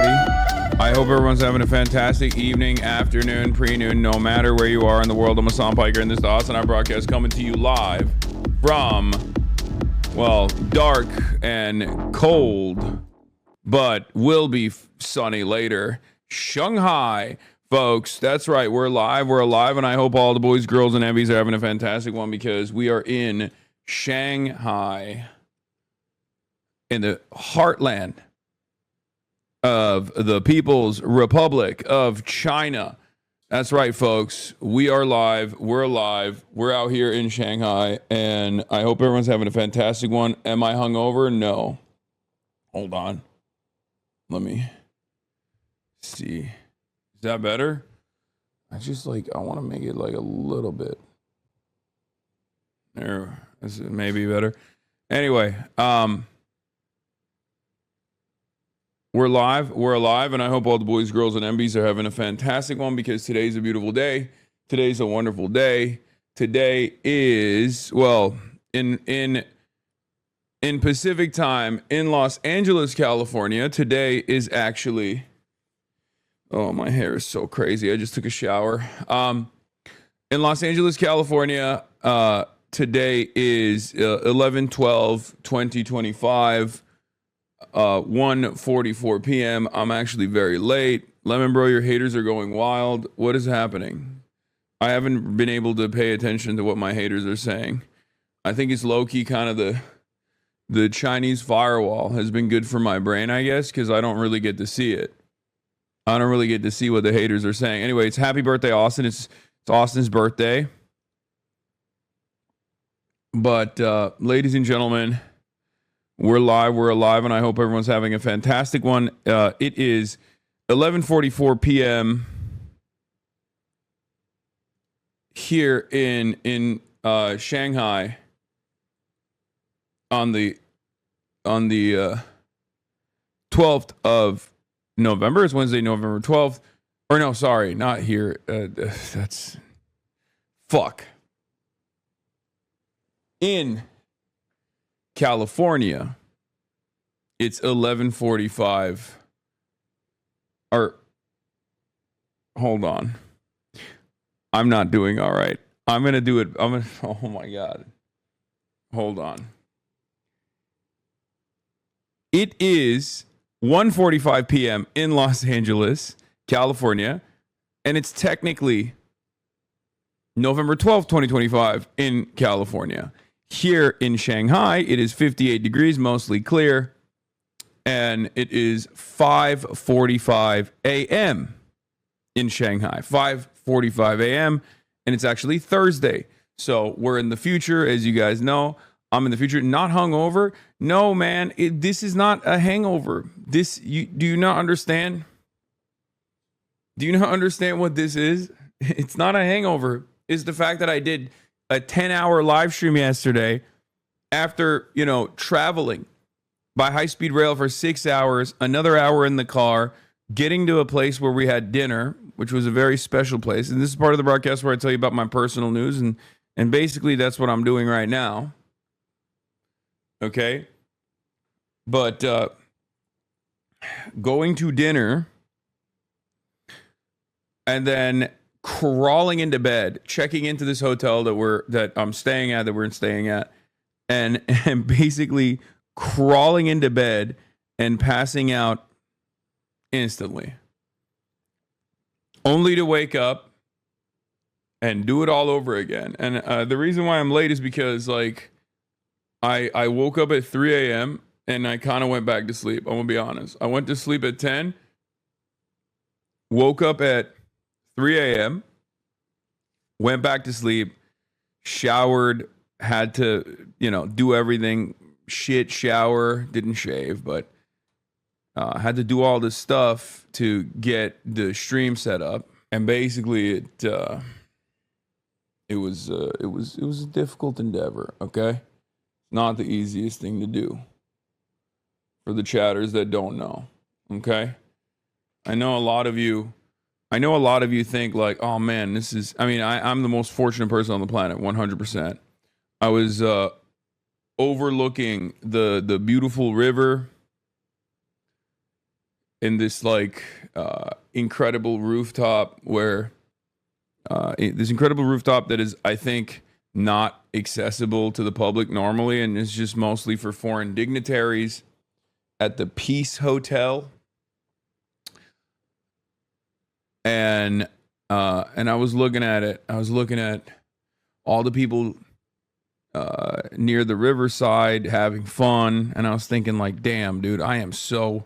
I hope everyone's having a fantastic evening, afternoon, pre-noon, no matter where you are in the world. I'm Hassan Piker, and this is the Hasanabi broadcast coming to you live from, well, dark and cold, but will be sunny later, Shanghai. Folks, that's right. We're alive, and I hope all the boys, girls, and Evvies are having a fantastic one because we are in Shanghai, in the heartland of the People's Republic of China. That's right, folks. We are live. We're alive. We're out here in Shanghai, and I hope everyone's having a fantastic one. Am I hungover? No. Hold on. Let me see. Is that better? I want to make it like a little bit. There. This is maybe better. Anyway, we're live, we're alive, and I hope all the boys, girls, and MBs are having a fantastic one because today's a beautiful day. Today's a wonderful day. Today is, well, in Pacific time in Los Angeles, California, today is actually, oh, my hair is so crazy. I just took a shower. In Los Angeles, California, today is 11/12/2025. 1:44 p.m. I'm actually very late. Lemon Bro, your haters are going wild. What is happening? I haven't been able to pay attention to what my haters are saying. I think it's low-key kind of the Chinese firewall has been good for my brain, I guess, because I don't really get to see it. I don't really get to see what the haters are saying. Anyway, it's happy birthday, Austin. It's Austin's birthday. But ladies and gentlemen, we're alive, and I hope everyone's having a fantastic one. It is 11:44 p.m. here in Shanghai on the 12th of November. It's Wednesday, November 12th. Or no, sorry, not here. That's fuck. In California, it's 11:45. Or hold on. I'm not doing all right. I'm going to do it. Oh my God. Hold on. It is 1:45 p.m. in Los Angeles, California, and it's technically November 12th, 2025 in California. Here in Shanghai, it is 58 degrees, mostly clear, and it is 5:45 a.m. in Shanghai. 5:45 a.m., and it's actually Thursday. So we're in the future, as you guys know. I'm in the future, not hungover. No, man, this is not a hangover. Do you not understand? Do you not understand what this is? It's not a hangover. It's the fact that I did a 10-hour live stream yesterday after, traveling by high-speed rail for 6 hours, another hour in the car, getting to a place where we had dinner, which was a very special place. And this is part of the broadcast where I tell you about my personal news, and basically that's what I'm doing right now. Okay? But going to dinner and then crawling into bed, checking into this hotel that we're staying at, and basically crawling into bed and passing out instantly, only to wake up and do it all over again. And the reason why I'm late is because I woke up at 3 a.m. and I kind of went back to sleep. I'm gonna be honest. I went to sleep at 10, woke up at 3 a.m., went back to sleep, showered, had to, do everything, shit, shower, didn't shave, but had to do all this stuff to get the stream set up. And basically it was a difficult endeavor, okay? Not the easiest thing to do for the chatters that don't know, okay? I know a lot of you think like, oh man, I'm the most fortunate person on the planet, 100%. I was overlooking the beautiful river in this like incredible rooftop where this incredible rooftop that is, I think, not accessible to the public normally, and it's just mostly for foreign dignitaries at the Peace Hotel. And I was looking at it. I was looking at all the people near the riverside having fun, and I was thinking like, damn, dude, I am so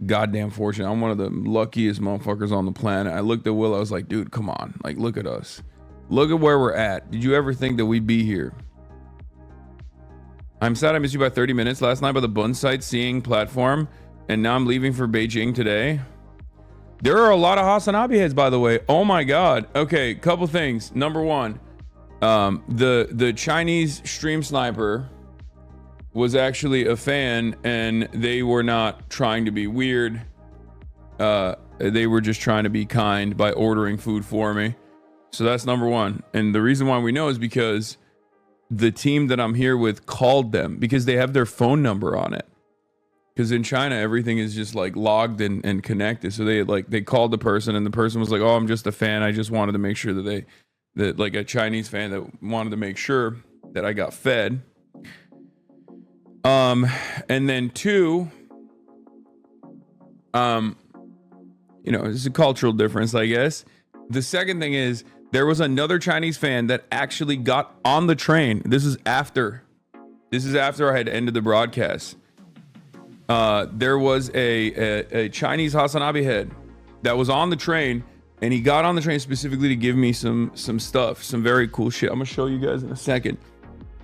goddamn fortunate. I'm one of the luckiest motherfuckers on the planet. I looked at Will. I was like, dude, come on. Like, look at us. Look at where we're at. Did you ever think that we'd be here? I'm sad I missed you by 30 minutes last night by the Bund sightseeing platform, and now I'm leaving for Beijing today. There are a lot of Hasanabi heads, by the way. Oh my god. Okay, couple things. Number one, the Chinese stream sniper was actually a fan, and they were not trying to be weird. They were just trying to be kind by ordering food for me. So that's number one. And the reason why we know is because the team that I'm here with called them, because they have their phone number on it. Because in China, everything is just like logged and connected. So they called the person, and the person was like, "Oh, I'm just a fan. I just wanted to make sure that like a Chinese fan that wanted to make sure that I got fed." And then two, it's a cultural difference, I guess. The second thing is there was another Chinese fan that actually got on the train. This is after I had ended the broadcast. There was a Chinese Hasanabi head that was on the train, and he got on the train specifically to give me some stuff, some very cool shit. I'm gonna show you guys in a second.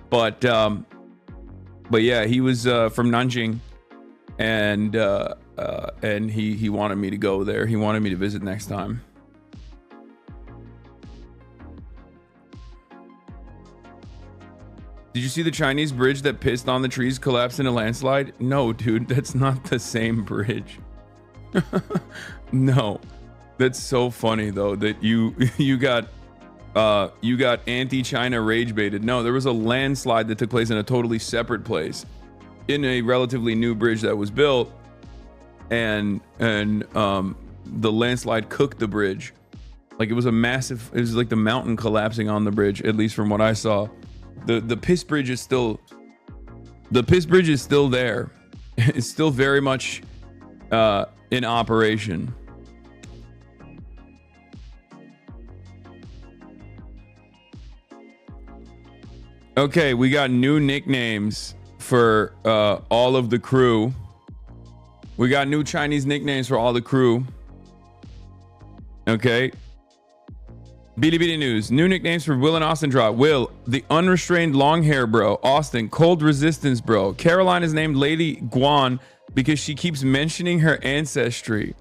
But yeah, he was from Nanjing, and he wanted me to go there. He wanted me to visit next time. Did you see the Chinese bridge that pissed on the trees collapsed in a landslide? No, dude, that's not the same bridge. No, that's so funny though that you got anti-China rage baited. No, there was a landslide that took place in a totally separate place, in a relatively new bridge that was built, and the landslide cooked the bridge. Like it was like the mountain collapsing on the bridge, at least from what I saw. The piss bridge is still there. It's still very much in operation. Okay, we got new nicknames for all of the crew. We got new Chinese nicknames for all the crew. Okay. Bilibili News. New nicknames for Will and Austin drop. Will, the unrestrained long hair bro. Austin, cold resistance bro. Caroline is named Lady Guan because she keeps mentioning her ancestry.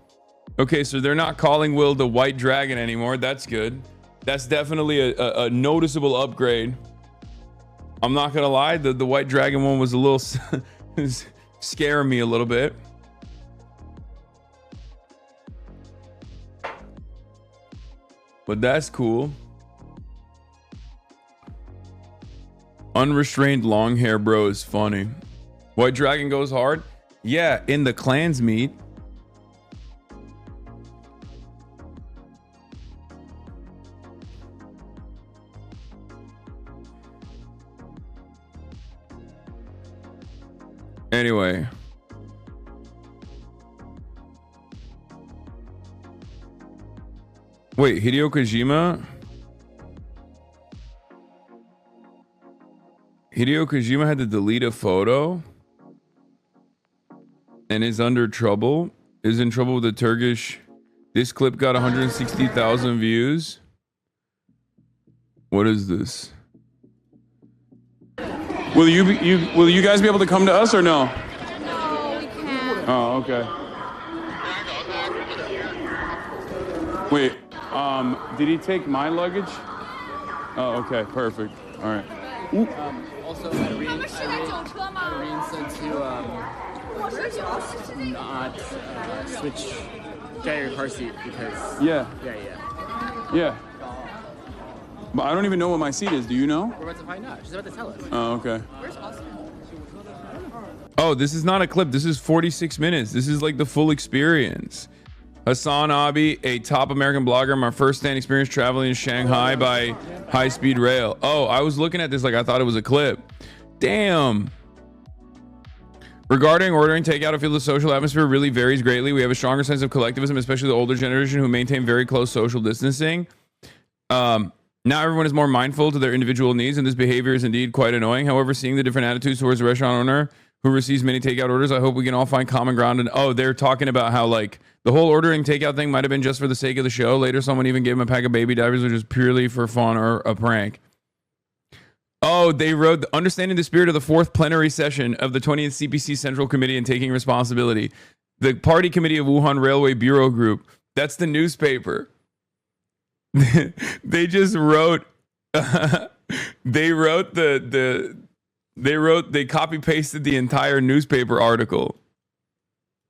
Okay, so they're not calling Will the White Dragon anymore. That's good. That's definitely a noticeable upgrade. I'm not gonna lie, the White Dragon one was a little scaring me a little bit. But that's cool. Unrestrained long hair bro is funny. White Dragon goes hard? Yeah, in the clans meet. Anyway. Wait, Hideo Kojima? Hideo Kojima had to delete a photo and is under trouble? Is in trouble with the Turkish. This clip got 160,000 views. What is this? Will you guys be able to come to us or no? No, we can't. Oh, okay. Wait, did he take my luggage? Oh, okay, perfect. All right. Also, Irene said to not switch, get your car seat because. Yeah. But I don't even know what my seat is. Do you know? We're about to find out. She's about to tell us. Oh, okay. Where's Austin? Oh, this is not a clip. This is 46 minutes. This is like the full experience. Hasanabi, a top American blogger, my first hand experience traveling in Shanghai by high-speed rail. Oh, I was looking at this like I thought it was a clip. Damn. Regarding ordering takeout, I feel the social atmosphere really varies greatly. We have a stronger sense of collectivism, especially the older generation who maintain very close social distancing. Now everyone is more mindful to their individual needs, and this behavior is indeed quite annoying. However, seeing the different attitudes towards the restaurant owner who receives many takeout orders, I hope we can all find common ground. And oh, they're talking about how like the whole ordering takeout thing might have been just for the sake of the show. Later, someone even gave him a pack of baby diapers, which is purely for fun or a prank. Oh, they wrote understanding the spirit of the fourth plenary session of the 20th CPC Central Committee and taking responsibility. The party committee of Wuhan Railway Bureau Group. That's the newspaper. They just wrote they copy pasted the entire newspaper article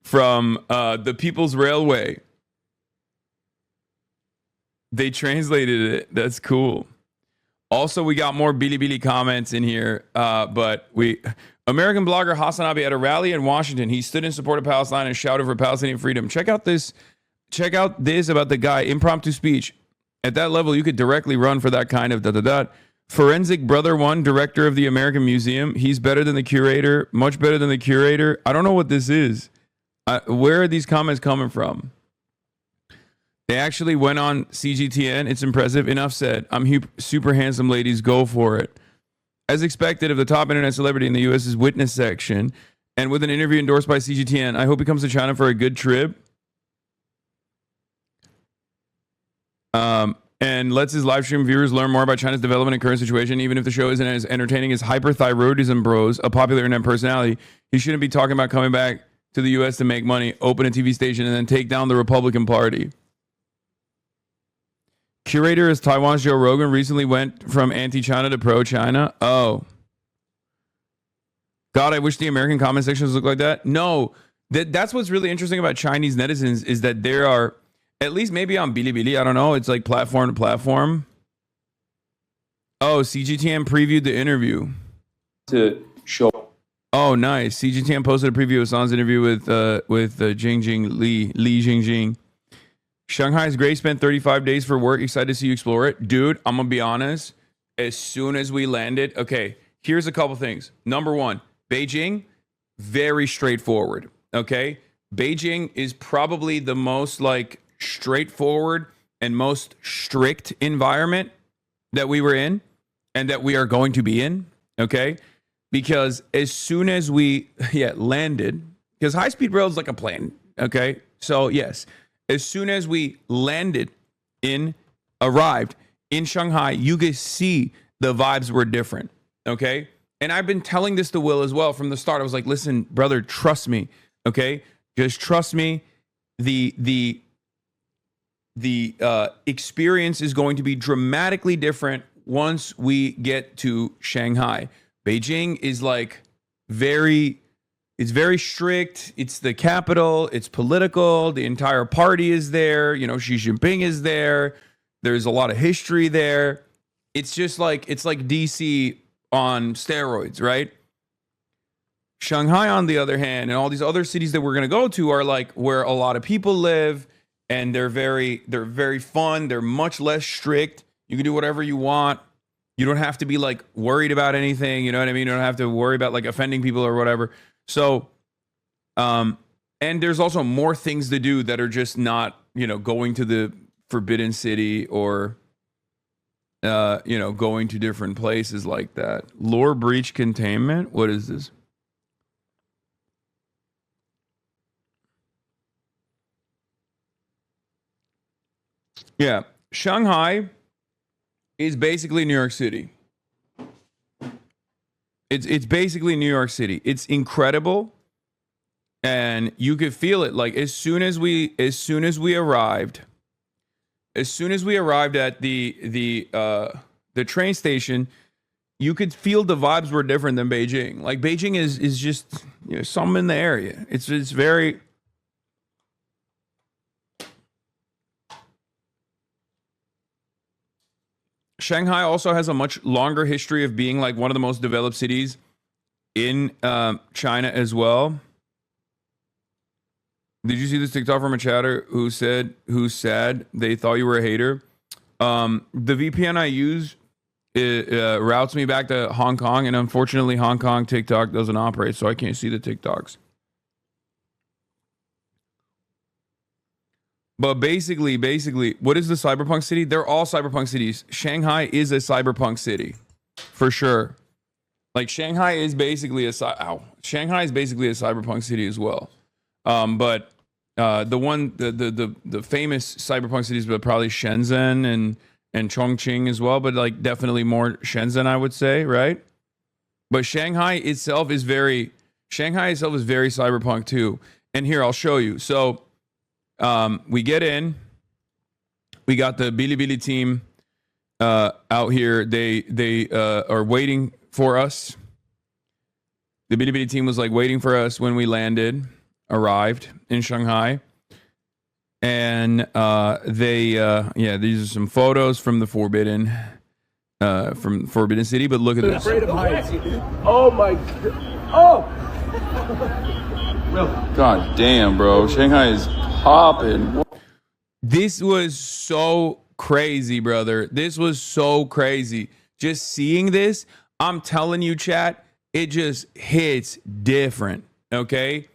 from the People's Railway. They translated it. That's cool. Also, we got more Bilibili comments in here, but American blogger Hasanabi at a rally in Washington. He stood in support of Palestine and shouted for Palestinian freedom. Check out this about the guy, impromptu speech. At that level, you could directly run for that kind of Forensic Brother One, director of the American Museum. He's better than the curator, much better than the curator. I don't know what this is. Where are these comments coming from? They actually went on CGTN. It's impressive. Enough said. I'm super handsome, ladies. Go for it. As expected of the top internet celebrity in the U.S.'s witness section, and with an interview endorsed by CGTN, I hope he comes to China for a good trip. And lets his live stream viewers learn more about China's development and current situation. Even if the show isn't as entertaining as Hyperthyroidism Bros, a popular internet personality, he shouldn't be talking about coming back to the U.S. to make money, open a TV station, and then take down the Republican Party. Curator is Taiwan's Joe Rogan, recently went from anti-China to pro-China. Oh. God, I wish the American comment sections looked like that. No, that's what's really interesting about Chinese netizens is that there are, at least maybe on Bilibili, I don't know, it's like platform to platform. Oh, CGTN previewed the interview. To show. Oh, nice. CGTN posted a preview of Hassan's interview with Li Jingjing. Shanghai's great. Spent 35 days for work. Excited to see you explore it. Dude, I'm going to be honest. As soon as we landed, okay, here's a couple things. Number one, Beijing, very straightforward. Okay. Beijing is probably the most like straightforward and most strict environment that we were in and that we are going to be in. Okay. Because as soon as we landed, because high-speed rail is like a plane. Okay. So yes. As soon as we arrived in Shanghai, you could see the vibes were different. Okay. And I've been telling this to Will as well from the start. I was like, listen, brother, trust me. Okay. Just trust me. The experience is going to be dramatically different once we get to Shanghai. Beijing is like it's very strict. It's the capital. It's political. The entire party is there. You know, Xi Jinping is there. There's a lot of history there. It's just like, it's like DC on steroids, right? Shanghai, on the other hand, and all these other cities that we're going to go to are like where a lot of people live, and they're very fun. They're much less strict. You can do whatever you want. You don't have to be like worried about anything. You know what I mean? You don't have to worry about like offending people or whatever. So, and there's also more things to do that are just not, you know, going to the Forbidden City or, you know, going to different places like that. Lore breach containment. What is this? Yeah. Shanghai is basically New York City. It's basically New York City. It's incredible, and you could feel it. Like as soon as we arrived at the train station, you could feel the vibes were different than Beijing. Like Beijing is just, you know, something in the area. It's very. Shanghai also has a much longer history of being like one of the most developed cities in China as well. Did you see this TikTok from a chatter who's sad they thought you were a hater? The VPN I use routes me back to Hong Kong, and unfortunately Hong Kong TikTok doesn't operate, so I can't see the TikToks. But basically, what is the cyberpunk city? They're all cyberpunk cities. Shanghai is a cyberpunk city, for sure. Like Shanghai is basically a cyberpunk city as well. But the famous cyberpunk cities were probably Shenzhen and Chongqing as well. But like definitely more Shenzhen, I would say, right? But Shanghai itself is very cyberpunk too. And here I'll show you. So. We get in. We got the Bilibili team out here. They are waiting for us. The Bilibili team was like waiting for us when we arrived in Shanghai. And these are some photos from the Forbidden City. But look at this. Afraid of heights. Oh my god. Oh! God damn, bro. Shanghai is popping. This was so crazy, brother. This was so crazy. Just seeing this, I'm telling you, chat, it just hits different. Okay?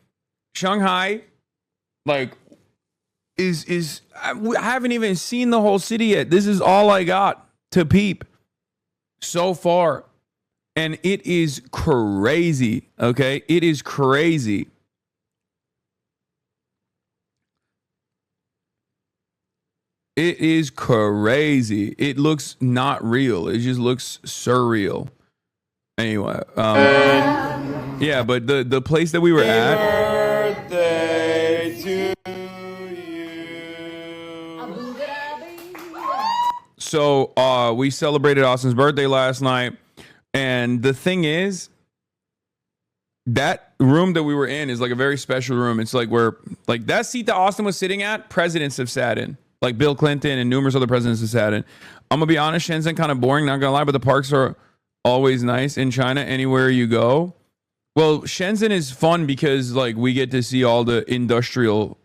Shanghai, like, I haven't even seen the whole city yet. This is all I got to peep so far. And it is crazy. Okay? It is crazy. It is crazy. It looks not real. It just looks surreal. Anyway, yeah, but the place that we were at. Birthday to you. So we celebrated Austin's birthday last night, and the thing is, that room that we were in is like a very special room. It's like where, like that seat that Austin was sitting at, presidents have sat in. Like Bill Clinton and numerous other presidents have sat in. I'm going to be honest, Shenzhen kind of boring, not going to lie, but the parks are always nice in China anywhere you go. Well, Shenzhen is fun because like we get to see all the industrial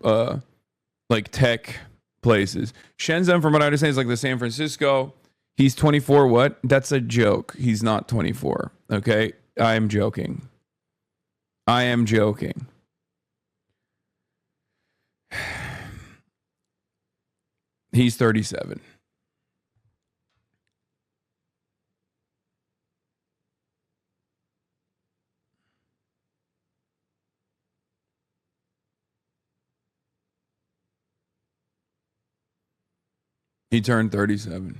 like tech places. Shenzhen, from what I understand, is like the San Francisco. He's 24. What? That's a joke. He's not 24. Okay? I am joking. He's 37. He turned 37.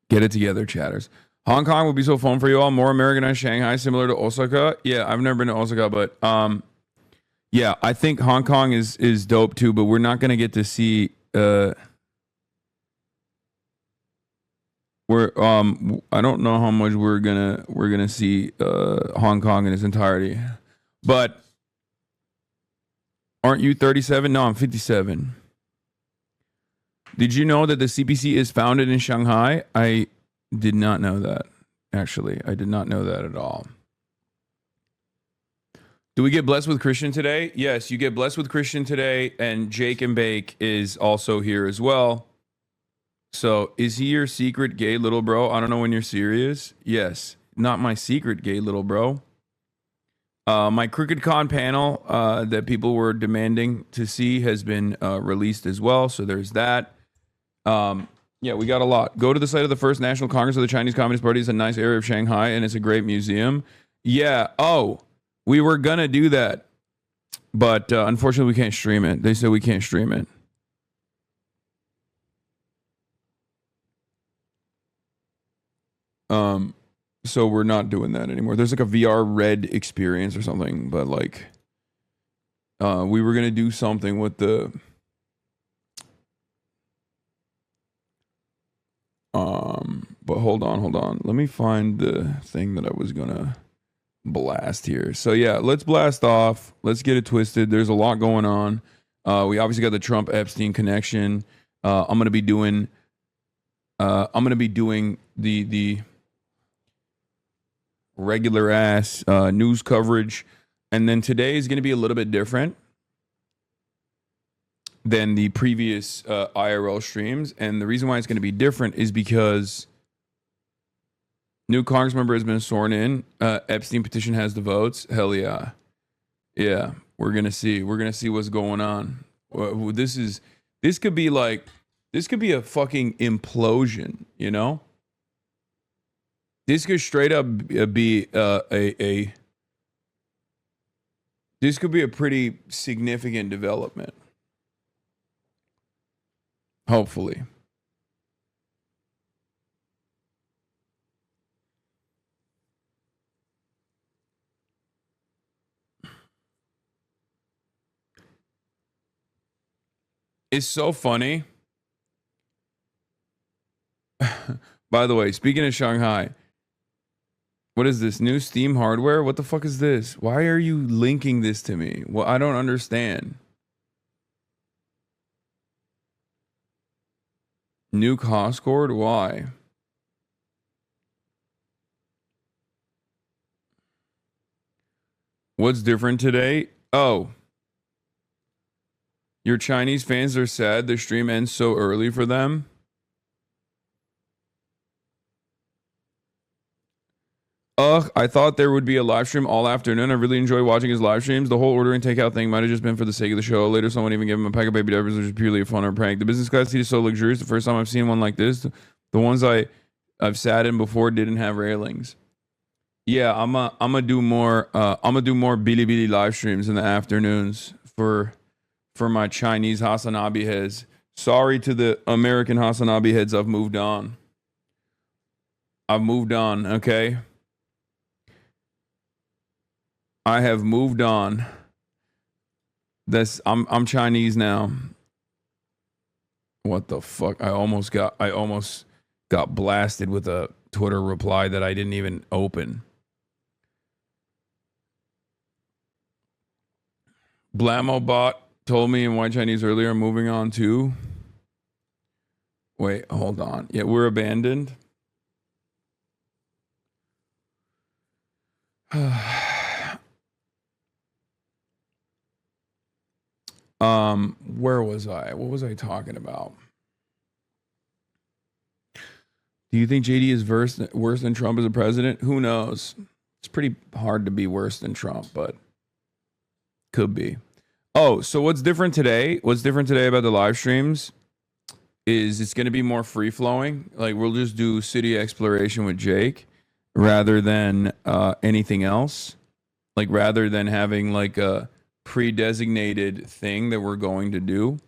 Get it together, chatters. Hong Kong would be so fun for you all. More Americanized Shanghai, similar to Osaka. Yeah, I've never been to Osaka, but yeah, I think Hong Kong is dope too, but we're not gonna get to see I don't know how much we're gonna see Hong Kong in its entirety. But aren't you 37? No, I'm 57. Did you know that the CPC is founded in Shanghai? I did not know that. Actually, I did not know that at all. Do we get blessed with Christian today? Yes, you get blessed with Christian today, and Jake and Bake is also here as well. So, is he your secret gay little bro? I don't know when you're serious. Yes, not my secret gay little bro. My Crooked Con panel that people were demanding to see has been released as well. So there's that. Yeah, we got a lot. Go to the site of the First National Congress of the Chinese Communist Party. It's a nice area of Shanghai, and it's a great museum. Yeah. Oh, we were gonna do that, but unfortunately, we can't stream it. They said we can't stream it. So we're not doing that anymore. There's like a VR Red experience or something, but like, we were gonna do something with the, but hold on. Let me find the thing that I was gonna blast here. So yeah, let's blast off. Let's get it twisted. There's a lot going on. We obviously got the Trump Epstein connection. I'm gonna be doing the regular ass news coverage. And then today is going to be a little bit different than the previous IRL streams. And the reason why it's going to be different is because new Congress member has been sworn in. Epstein petition has the votes. Hell yeah. Yeah, we're going to see. We're going to see what's going on. This could be like, this could be a fucking implosion, you know? This could straight up be this could be a pretty significant development. Hopefully. It's so funny. By the way, speaking of Shanghai, what is this? New Steam hardware? What the fuck is this? Why are you linking this to me? Well, I don't understand. New Coscord? Why? What's different today? Oh. Your Chinese fans are sad the stream ends so early for them. Ugh, I thought there would be a live stream all afternoon. I really enjoy watching his live streams. The whole order and takeout thing might have just been for the sake of the show. Later, someone even gave him a pack of baby diapers, which is purely a fun or prank. The business class seat is so luxurious. The first time I've seen one like this. The ones I've sat in before didn't have railings. Yeah, I'm gonna do more Bilibili live streams in the afternoons for my Chinese Hasanabi heads. Sorry to the American Hasanabi heads. I've moved on. Okay? I have moved on. I'm Chinese now. What the fuck? I almost got blasted with a Twitter reply that I didn't even open. Blamobot told me in White Chinese earlier. Moving on to. Wait, hold on. Yeah, we're abandoned. Where was I? What was I talking about? Do you think JD is worse than Trump as a president? Who knows? It's pretty hard to be worse than Trump, but could be. Oh, so what's different today? What's different today about the live streams is it's going to be more free flowing. Like we'll just do city exploration with Jake rather than anything else. Like rather than having like a pre-designated thing that we're going to do.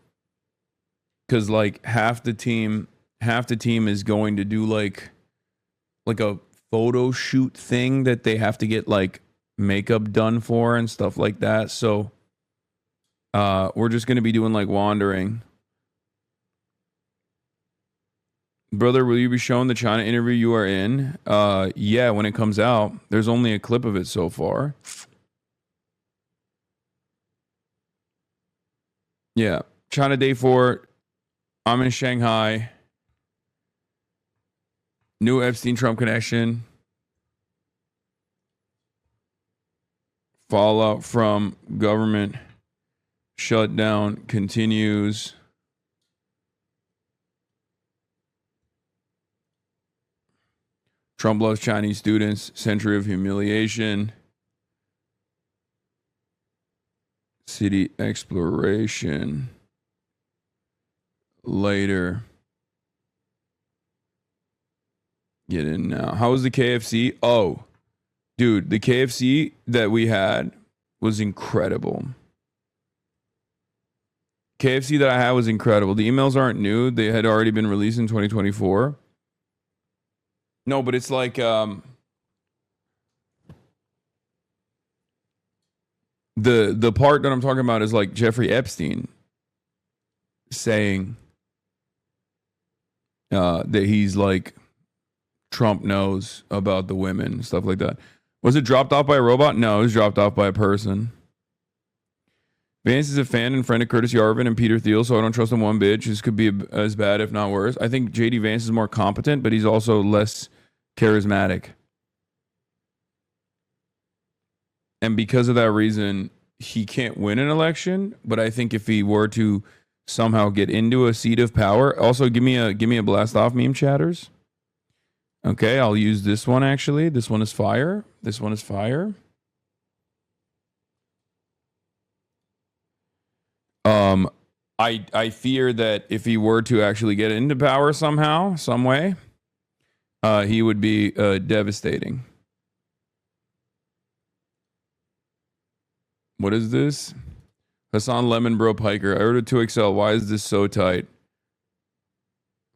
Cause like half the team is going to do like a photo shoot thing that they have to get like makeup done for and stuff like that. So we're just going to be doing like wandering. Brother, will you be showing the China interview you are in? Yeah, when it comes out. There's only a clip of it so far. Yeah. China Day 4. I'm in Shanghai. New Epstein-Trump connection. Fallout from government shutdown continues. Trump loves Chinese students. Century of humiliation. City exploration. Later. Get in now. How was the KFC? Oh, dude, the KFC that we had was incredible. KFC that I had was incredible. The emails aren't new. They had already been released in 2024. No, but it's like the part that I'm talking about is like Jeffrey Epstein saying that he's like Trump knows about the women, stuff like that. Was it dropped off by a robot? No, it was dropped off by a person. Vance is a fan and friend of Curtis Yarvin and Peter Thiel, so I don't trust him one bitch. This could be as bad, if not worse. I think JD Vance is more competent, but he's also less charismatic. And because of that reason, he can't win an election. But I think if he were to somehow get into a seat of power, also give me a blast off meme chatters. Okay, I'll use this one actually. This one is fire. This one is fire. I fear that if he were to actually get into power somehow, some way, he would be devastating. What is this? Hassan Lemon Bro Piker. I ordered 2XL. Why is this so tight?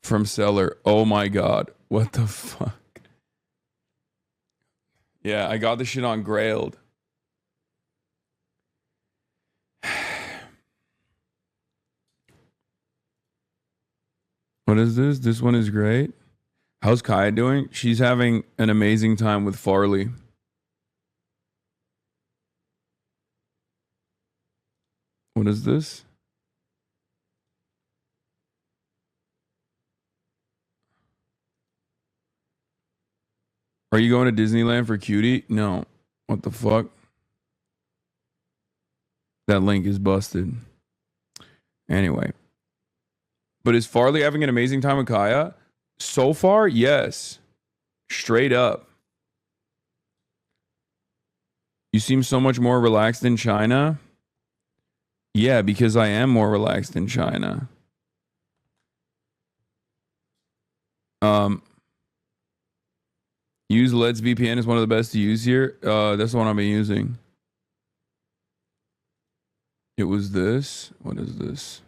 From seller. Oh my god. What the fuck? Yeah, I got this shit on Grailed. What is this? This one is great. How's Kaya doing? She's having an amazing time with Farley. What is this? Are you going to Disneyland for Cutie? No. What the fuck? That link is busted. Anyway. But is Farley having an amazing time with Kaya? So far, yes. Straight up. You seem so much more relaxed in China. Yeah, because I am more relaxed in China. Use Let's VPN is one of the best to use here. That's the one I've been using. It was this. What is this?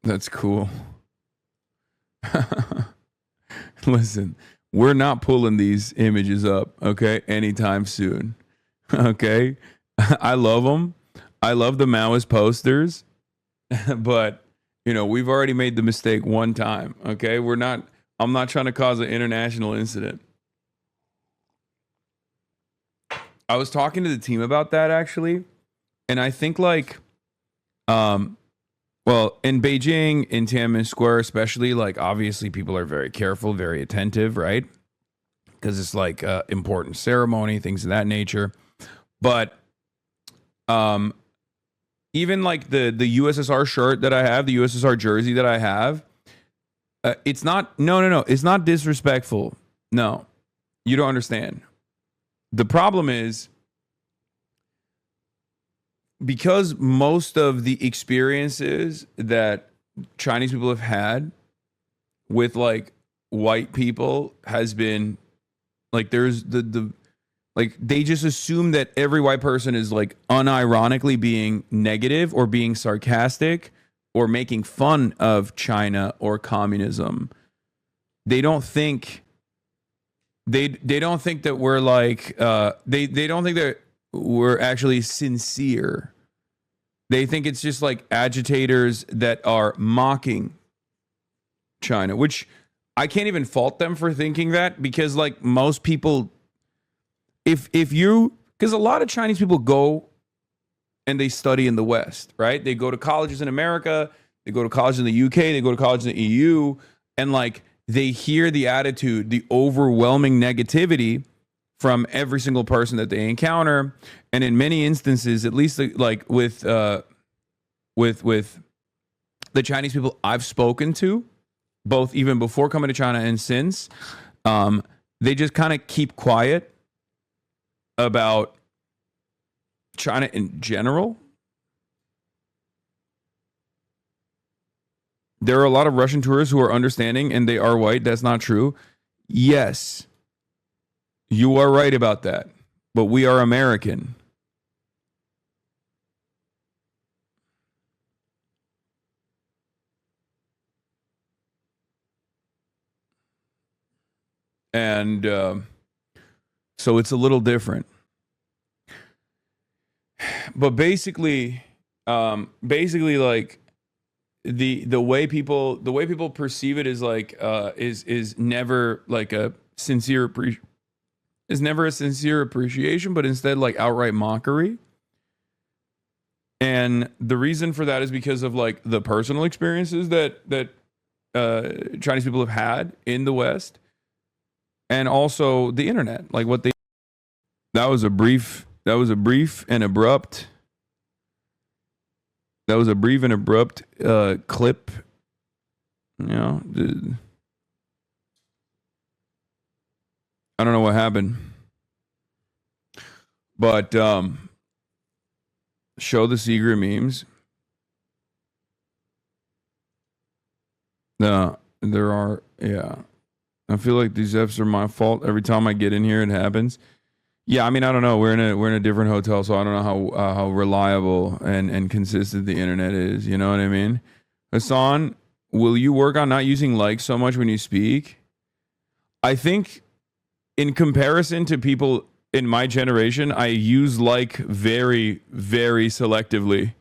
That's cool. Listen, we're not pulling these images up, okay, anytime soon. Okay? I love them. I love the Maoist posters. But, you know, we've already made the mistake one time, okay? I'm not trying to cause an international incident. I was talking to the team about that, actually. And I think, like, well, in Beijing, in Tiananmen Square especially, like, obviously people are very careful, very attentive, right? Because it's, like, important ceremony, things of that nature. But even, like, the USSR shirt that I have, the USSR jersey that I have, it's not, no. It's not disrespectful. No, you don't understand. The problem is, because most of the experiences that Chinese people have had with, like, white people has been, like, there's like, they just assume that every white person is, like, unironically being negative or being sarcastic or making fun of China or communism. They don't think they don't think that we're, like, they don't think that we're actually sincere. They think it's just, like, agitators that are mocking China, which I can't even fault them for thinking that, because, like, most people, if you, because a lot of Chinese people go and they study in the West, right? They go to colleges in America, they go to college in the UK, they go to college in the EU, and, like, they hear the attitude, the overwhelming negativity from every single person that they encounter. And in many instances, at least, like, with the Chinese people I've spoken to, both even before coming to China and since, they just kind of keep quiet about China in general. There are a lot of Russian tourists who are understanding and they are white. That's not true. Yes, you are right about that. But we are American. And so it's a little different. But basically, like, the way people perceive it is, like, is never, like, a sincere appreciation, but instead, like, outright mockery. And the reason for that is because of, like, the personal experiences that Chinese people have had in the West. and also the internet. Like what they that was a brief and abrupt clip. You know, I don't know what happened. But show the secret memes. No, there are, yeah. I feel like these Fs are my fault. Every time I get in here, it happens. Yeah, I mean, I don't know. We're in a different hotel, so I don't know how reliable and consistent the internet is. You know what I mean? Hassan, will you work on not using like so much when you speak? I think in comparison to people in my generation, I use like very, very selectively.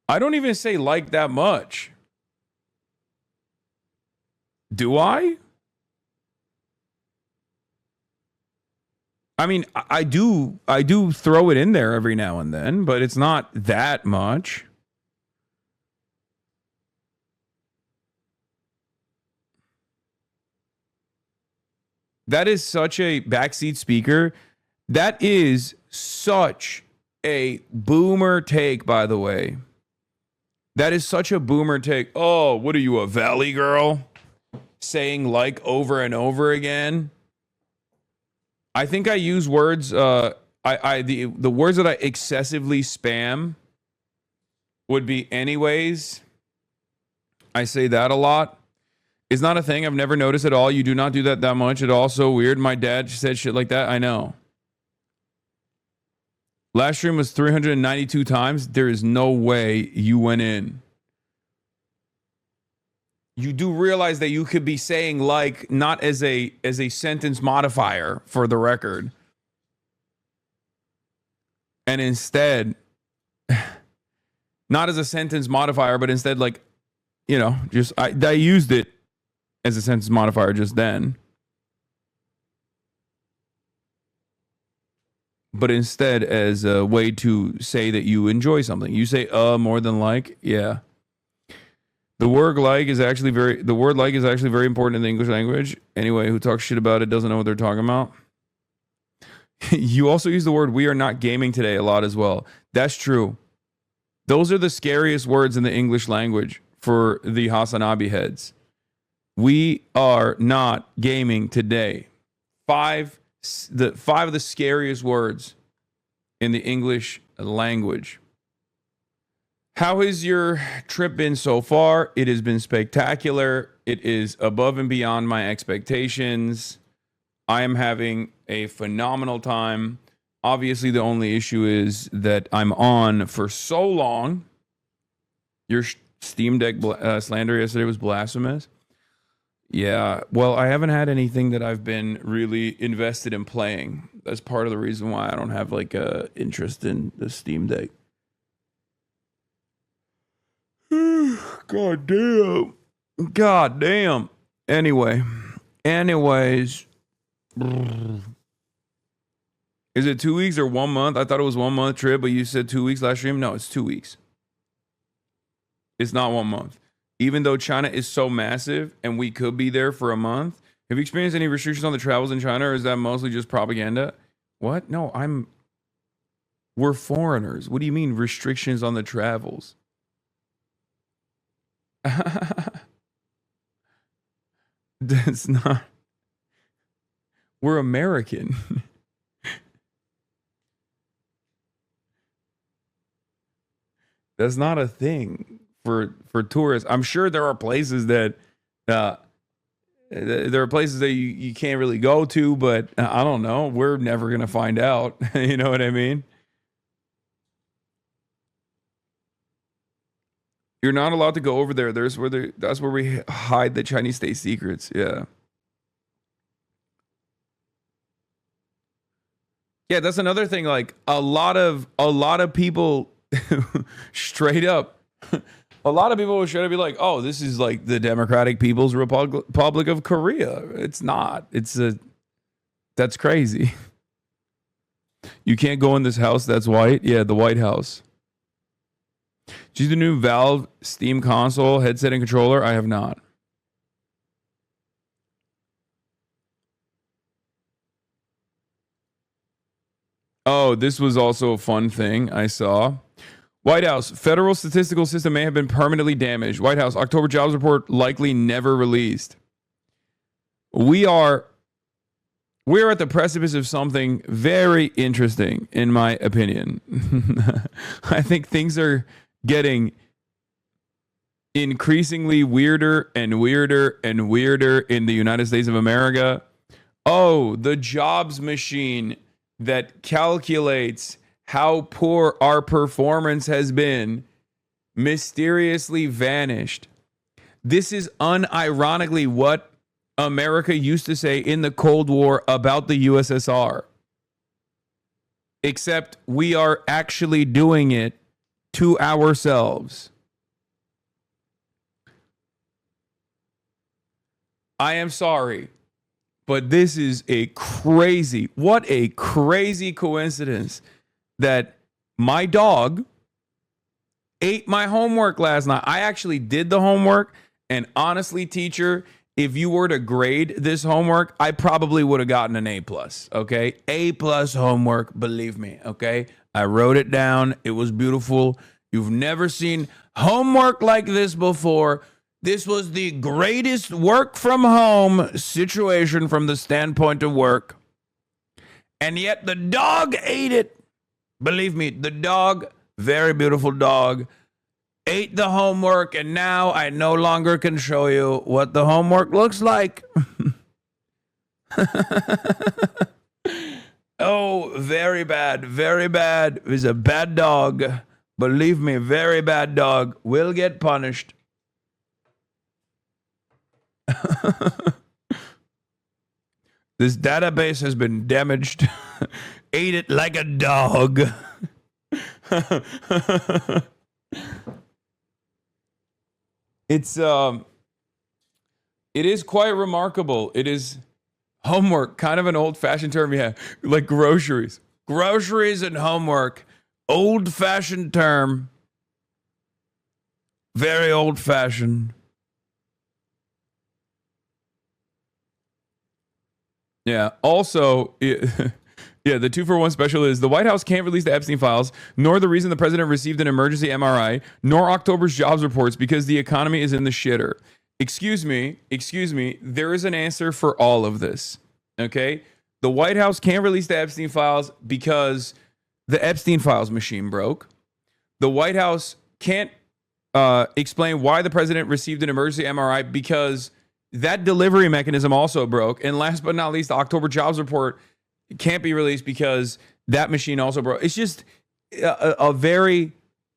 I don't even say like that much. Do I? I mean, I do throw it in there every now and then, but it's not that much. That is such a backseat speaker. That is such a boomer take, by the way. That is such a boomer take. Oh, what are you, a valley girl? Saying like over and over again. I think I use words. The words that I excessively spam would be anyways. I say that a lot. It's not a thing I've never noticed at all. You do not do that much at all. So weird. My dad said shit like that. I know. Last stream was 392 times. There is no way you went in. You do realize that you could be saying like not as a sentence modifier for the record. And instead, not as a sentence modifier, but instead like, you know, just I used it as a sentence modifier just then. But instead as a way to say that you enjoy something. You say more than like, yeah. The word like is actually very important in the English language. Anyway, who talks shit about it doesn't know what they're talking about. You also use the word we are not gaming today a lot as well. That's true. Those are the scariest words in the English language for the Hasanabi heads. We are not gaming today. Five of the scariest words in the English language. How has your trip been so far? It has been spectacular. It is above and beyond my expectations. I am having a phenomenal time. Obviously, the only issue is that I'm on for so long. Your Steam Deck slander yesterday was blasphemous. Yeah, well, I haven't had anything that I've been really invested in playing. That's part of the reason why I don't have like a interest in the Steam Deck. God damn. Anyways, is it 2 weeks or 1 month? I thought it was 1 month trip, but you said 2 weeks last stream. No, it's 2 weeks. It's not 1 month. Even though China is so massive and we could be there for a month. Have you experienced any restrictions on the travels in China, or is that mostly just propaganda? What? No, we're foreigners. What do you mean restrictions on the travels? That's not. We're American. That's not a thing for tourists. I'm sure there are places that you can't really go to, but I don't know. We're never gonna find out. You know what I mean? You're not allowed to go over there. That's where we hide the Chinese state secrets. Yeah. Yeah, that's another thing. Like a lot of people straight up, a lot of people will straight up be like, "Oh, this is like the Democratic People's Republic of Korea." It's not. That's crazy. You can't go in this house that's white. Yeah, the White House. Did you use the new Valve Steam console, headset, and controller? I have not. Oh, this was also a fun thing I saw. White House, federal statistical system may have been permanently damaged. White House, October jobs report likely never released. We're at the precipice of something very interesting, in my opinion. I think things are getting increasingly weirder and weirder and weirder in the United States of America. Oh, the jobs machine that calculates how poor our performance has been mysteriously vanished. This is unironically what America used to say in the Cold War about the USSR. Except we are actually doing it to ourselves. I am sorry, but this is what a crazy coincidence that my dog ate my homework last night. I actually did the homework, and honestly, teacher, if you were to grade this homework, I probably would have gotten an A+, okay? A+ homework, believe me, okay? I wrote it down. It was beautiful. You've never seen homework like this before. This was the greatest work from home situation from the standpoint of work. And yet the dog ate it. Believe me, the dog, very beautiful dog, ate the homework, and now I no longer can show you what the homework looks like. Oh, very bad, very bad. He's a bad dog. Believe me, very bad dog. Will get punished. This database has been damaged. Ate it like a dog. It is quite remarkable. It is homework, kind of an old-fashioned term. Yeah, like groceries. Groceries and homework. Old-fashioned term. Very old-fashioned. Yeah. Also, yeah, the 2-for-1 special is the White House can't release the Epstein files, nor the reason the president received an emergency MRI, nor October's jobs reports because the economy is in the shitter. Excuse me. There is an answer for all of this. Okay? The White House can't release the Epstein files because the Epstein files machine broke. The White House can't explain why the president received an emergency MRI because that delivery mechanism also broke. And last but not least, the October jobs report can't be released because that machine also broke. It's just a very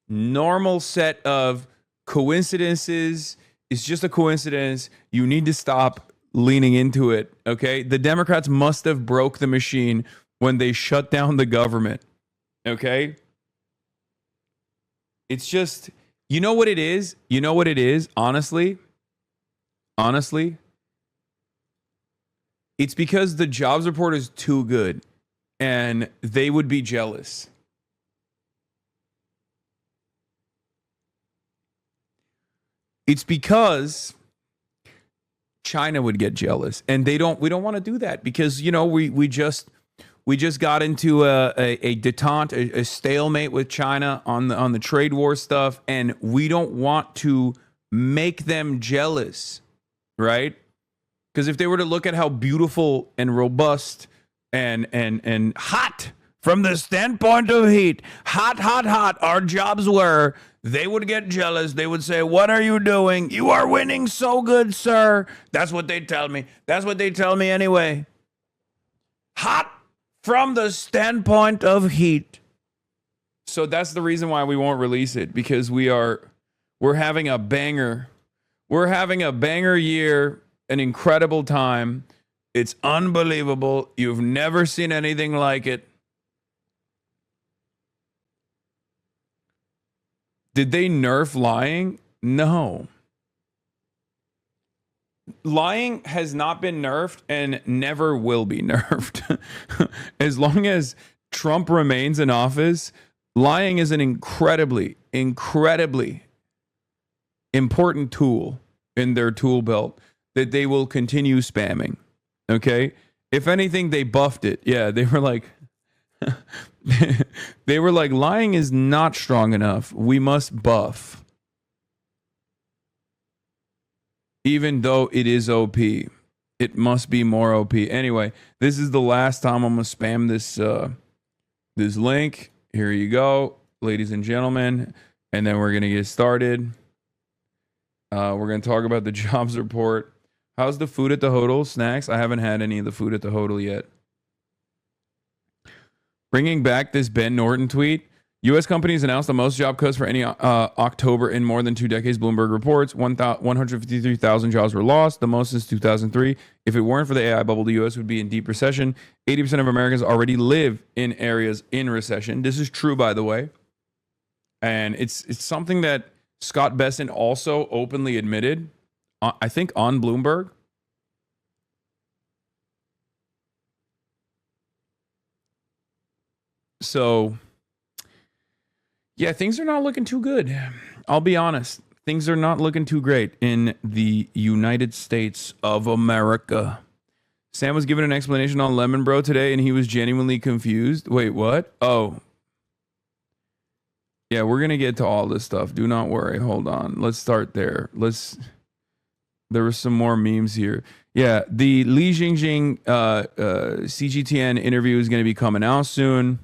normal set of coincidences. It's just a coincidence. You need to stop leaning into it, okay? The Democrats must have broke the machine when they shut down the government, okay? It's just, you know what it is? Honestly, it's because the jobs report is too good and they would be jealous. It's because China would get jealous, and we don't want to do that because, you know, we just got into a detente, a stalemate with China on the trade war stuff, and we don't want to make them jealous. Right? Because if they were to look at how beautiful and robust and hot from the standpoint of heat, hot our jobs were, they would get jealous. They would say, "What are you doing? You are winning so good, sir." That's what they tell me. That's what they tell me anyway. Hot from the standpoint of heat. So that's the reason why we won't release it, because we're having a banger. We're having a banger year, an incredible time. It's unbelievable. You've never seen anything like it. Did they nerf lying? No. Lying has not been nerfed and never will be nerfed. As long as Trump remains in office, lying is an incredibly important tool in their tool belt that they will continue spamming. Okay? If anything, they buffed it. Yeah, they were like, They were like, lying is not strong enough. We must buff. Even though it is OP. It must be more OP. Anyway, this is the last time I'm going to spam this link. Here you go, ladies and gentlemen. And then we're going to get started. We're going to talk about the jobs report. How's the food at the hodl? Snacks? I haven't had any of the food at the hodl yet. Bringing back this Ben Norton tweet. U.S. companies announced the most job cuts for any October in more than 2 decades. Bloomberg reports 153,000 jobs were lost, the most since 2003. If it weren't for the AI bubble, the U.S. would be in deep recession. 80% of Americans already live in areas in recession. This is true, by the way. And it's something that Scott Besson also openly admitted, I think on Bloomberg. So... yeah, things are not looking too good. I'll be honest. Things are not looking too great in the United States of America. Sam was given an explanation on Lemon Bro today, and he was genuinely confused. Wait, what? Oh. Yeah, we're going to get to all this stuff. Do not worry. Hold on. Let's start there. There were some more memes here. Yeah, the Li Jingjing CGTN interview is going to be coming out soon.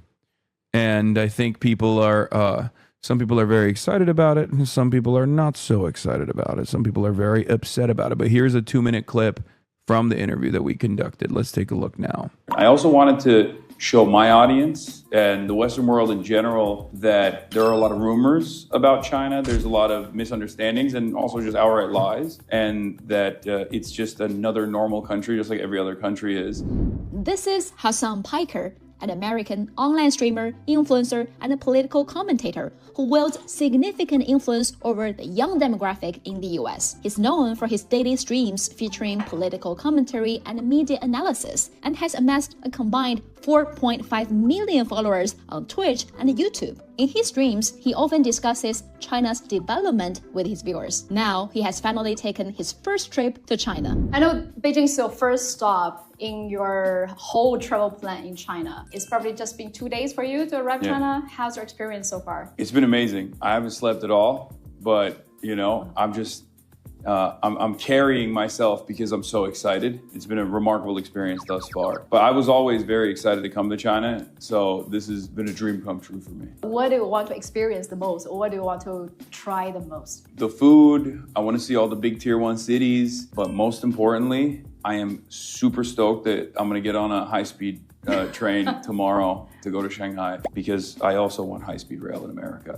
And I think some people are very excited about it, and some people are not so excited about it. Some people are very upset about it. But here's a 2-minute clip from the interview that we conducted. Let's take a look now. I also wanted to show my audience and the Western world in general that there are a lot of rumors about China. There's a lot of misunderstandings and also just outright lies, and that it's just another normal country, just like every other country is. This is Hassan Piker, an American online streamer, influencer, and a political commentator who wields significant influence over the young demographic in the US. He's known for his daily streams featuring political commentary and media analysis, and has amassed a combined 4.5 million followers on Twitch and YouTube. In his streams, he often discusses China's development with his viewers. Now, he has finally taken his first trip to China. I know Beijing is your first stop in your whole travel plan in China. It's probably just been 2 days for you to arrive China. How's your experience so far? It's been amazing. I haven't slept at all, but I'm just I'm carrying myself because I'm so excited. It's been a remarkable experience thus far. But I was always very excited to come to China, so this has been a dream come true for me. What do you want to experience the most, or what do you want to try the most? The food. I want to see all the big tier 1 cities, but most importantly, I am super stoked that I'm going to get on a high-speed train tomorrow to go to Shanghai, because I also want high-speed rail in America.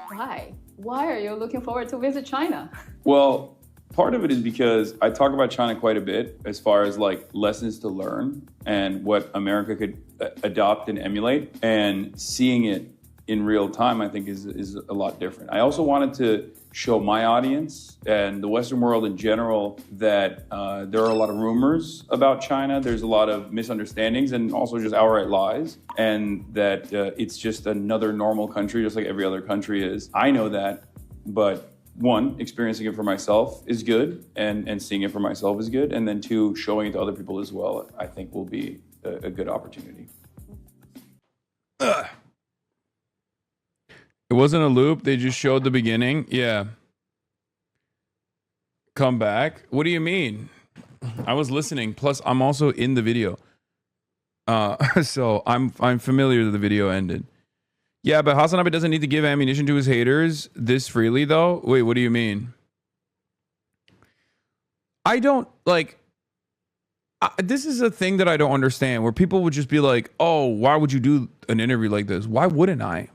Why? Why are you looking forward to visit China? Well, part of it is because I talk about China quite a bit as far as like lessons to learn and what America could adopt and emulate, and seeing it in real time, I think is a lot different. I also wanted to show my audience and the Western world in general that there are a lot of rumors about China. There's a lot of misunderstandings and also just outright lies, and that it's just another normal country, just like every other country is. I know that, but one, experiencing it for myself is good, and seeing it for myself is good, and then two, showing it to other people as well, I think will be a good opportunity. It wasn't a loop. They just showed the beginning. Yeah. Come back. What do you mean? I was listening. Plus, I'm also in the video. So I'm familiar that the video ended. Yeah, but Hasanabi doesn't need to give ammunition to his haters this freely, though. Wait, what do you mean? I don't, like... this is a thing that I don't understand, where people would just be like, oh, why would you do an interview like this? Why wouldn't I?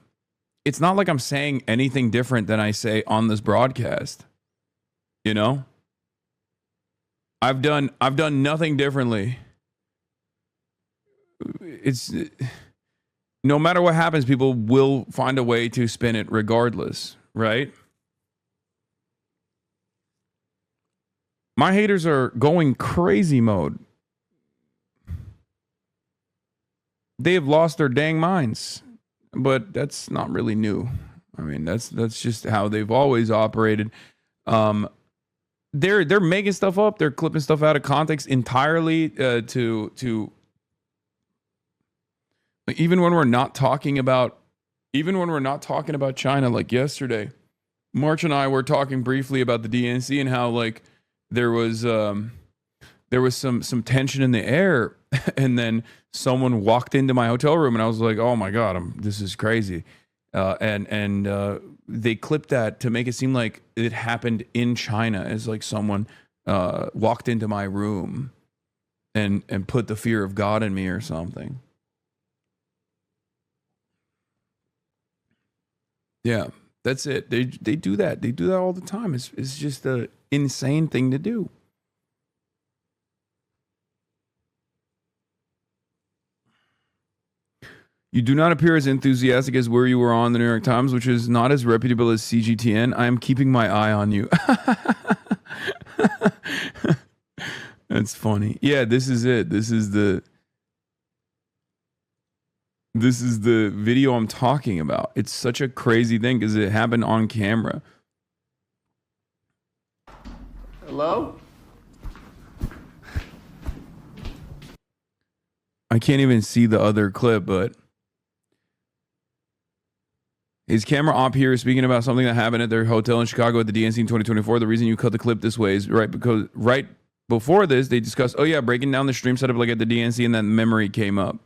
It's not like I'm saying anything different than I say on this broadcast. You know? I've done nothing differently. It's no matter what happens, people will find a way to spin it regardless, right? My haters are going crazy mode. They have lost their dang minds. But that's not really new. I mean, that's just how they've always operated. They're making stuff up. They're clipping stuff out of context entirely to Like, even when we're not talking about China, like yesterday, March and I were talking briefly about the DNC and how like there was some tension in the air, and then someone walked into my hotel room, and I was like, oh my god, this is crazy, and they clipped that to make it seem like it happened in China, as like someone walked into my room and put the fear of God in me or something. Yeah, that's it. They do that. They do that all the time. It's just an insane thing to do. You do not appear as enthusiastic as where you were on the New York Times, which is not as reputable as CGTN. I am keeping my eye on you. That's funny. Yeah, this is it. This is the video I'm talking about. It's such a crazy thing because it happened on camera. Hello? I can't even see the other clip, but his camera op here is speaking about something that happened at their hotel in Chicago at the DNC in 2024. The reason you cut the clip this way is because right before this, they discussed, oh yeah, breaking down the stream setup like at the DNC, and that memory came up.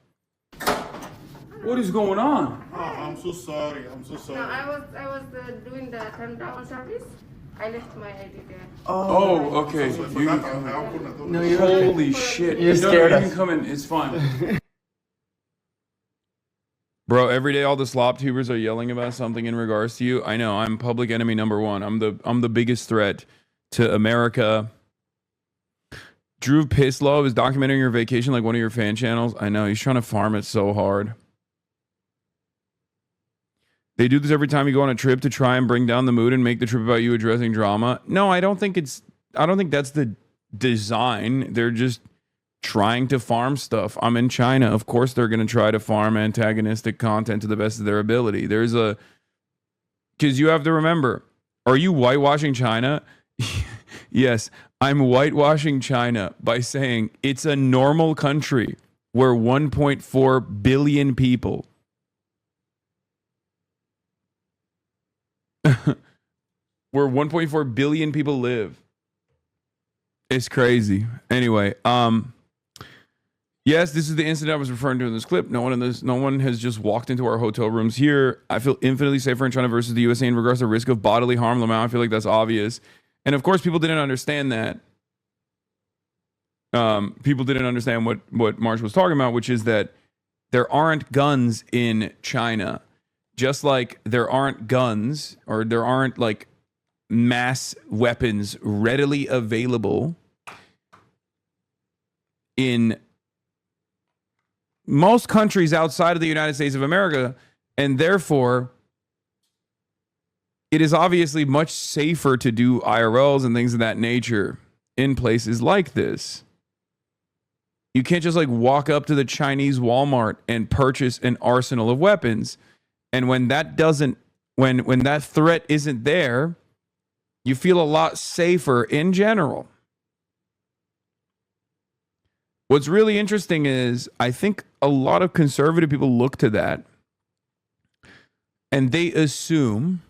What is going on? Oh, I'm so sorry. I'm so sorry. No, I was doing the turn-down service. I left my ID there. Oh, okay. So I forgot I opened the door. Holy shit. You No, scared you us. can come in. It's fine. Bro, every day all the slop tubers are yelling about something in regards to you. I know, I'm public enemy number one. I'm the biggest threat to America. Drew Pislow is documenting your vacation like one of your fan channels. I know, he's trying to farm it so hard. They do this every time you go on a trip to try and bring down the mood and make the trip about you addressing drama. No, I don't think that's the design. They're just trying to farm stuff. I'm in China. Of course they're going to try to farm antagonistic content to the best of their ability. Because you have to remember, are you whitewashing China? Yes, I'm whitewashing China by saying it's a normal country where 1.4 billion people where 1.4 billion people live. It's crazy. Anyway, yes, this is the incident I was referring to in this clip. No one has just walked into our hotel rooms here. I feel infinitely safer in China versus the USA in regards to risk of bodily harm. Lamau, I feel like that's obvious. And of course, people didn't understand that. People didn't understand what Marsh was talking about, which is that there aren't guns in China. Just like there aren't guns or there aren't like mass weapons readily available in most countries outside of the United States of America, and therefore it is obviously much safer to do IRLs and things of that nature in places like this. You can't just like walk up to the Chinese Walmart and purchase an arsenal of weapons. And when that threat isn't there, you feel a lot safer in general. What's really interesting is I think a lot of conservative people look to that and they assume,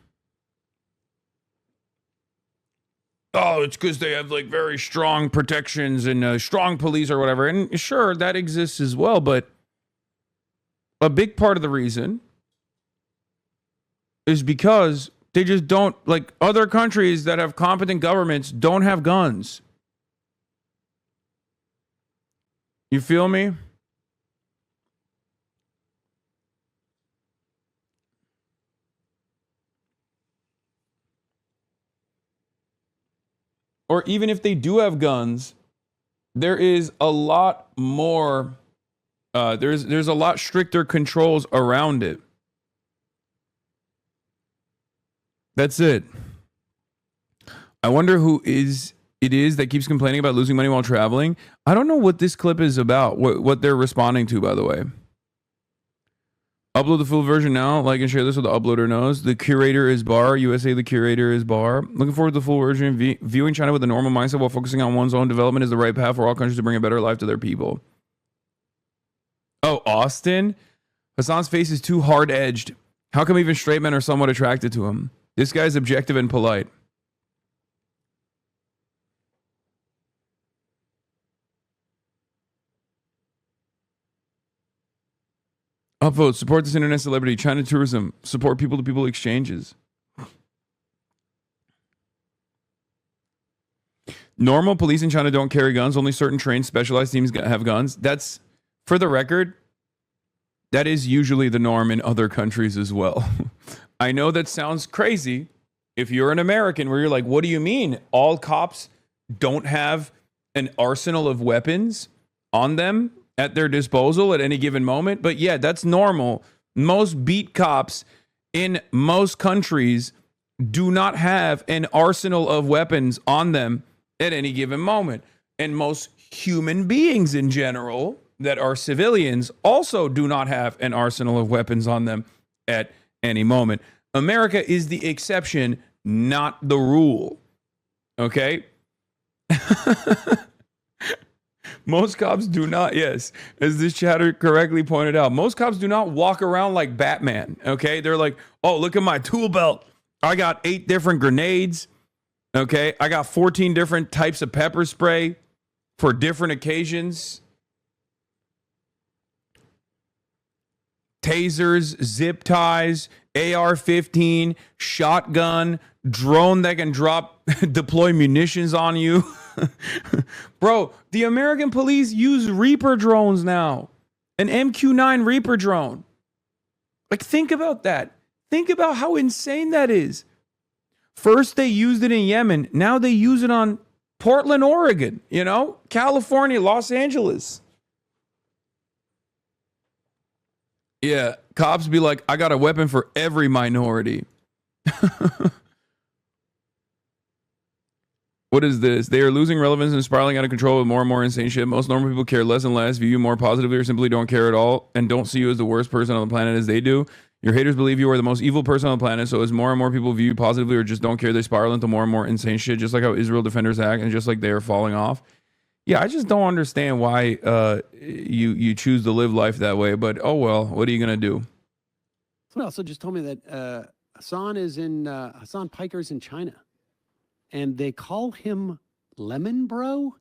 oh, it's because they have like very strong protections and strong police or whatever. And sure, that exists as well. But a big part of the reason is because they just don't, like other countries that have competent governments don't have guns. You feel me? Or even if they do have guns, there is a lot more, there's a lot stricter controls around it. That's it. I wonder who it is that keeps complaining about losing money while traveling. I don't know what this clip is about, what they're responding to, by the way. Upload the full version now. Like and share this so the uploader knows. The curator is bar. USA, the curator is bar. Looking forward to the full version. Viewing China with a normal mindset while focusing on one's own development is the right path for all countries to bring a better life to their people. Oh, Austin? Hassan's face is too hard-edged. How come even straight men are somewhat attracted to him? This guy's objective and polite. Upvote. Support this internet celebrity. China tourism. Support people-to-people exchanges. Normal police in China don't carry guns. Only certain trained specialized teams have guns. That's, for the record, that is usually the norm in other countries as well. I know that sounds crazy if you're an American where you're like, what do you mean? All cops don't have an arsenal of weapons on them at their disposal at any given moment? But yeah, that's normal. Most beat cops in most countries do not have an arsenal of weapons on them at any given moment. And most human beings in general that are civilians also do not have an arsenal of weapons on them at any moment. America is the exception, not the rule. Okay? Most cops do not, yes, as this chatter correctly pointed out, most cops do not walk around like Batman. Okay? They're like, oh, look at my tool belt. I got 8 different grenades. Okay? I got 14 different types of pepper spray for different occasions. Tasers, zip ties, AR-15, shotgun, drone that can deploy munitions on you. Bro, the American police use Reaper drones now. An MQ-9 Reaper drone. Like, think about that. Think about how insane that is. First, they used it in Yemen. Now they use it on Portland, Oregon, you know, California, Los Angeles. Yeah, cops be like, I got a weapon for every minority. What is this? They are losing relevance and spiraling out of control with more and more insane shit. Most normal people care less and less, view you more positively, or simply don't care at all, and don't see you as the worst person on the planet as they do. Your haters believe you are the most evil person on the planet, so as more and more people view you positively or just don't care, they spiral into more and more insane shit, just like how Israel defenders act, and just like they are falling off. Yeah, I just don't understand why you choose to live life that way, but oh well, what are you going to do? Someone also just told me that Hassan Piker's in China, and they call him Lemon Bro?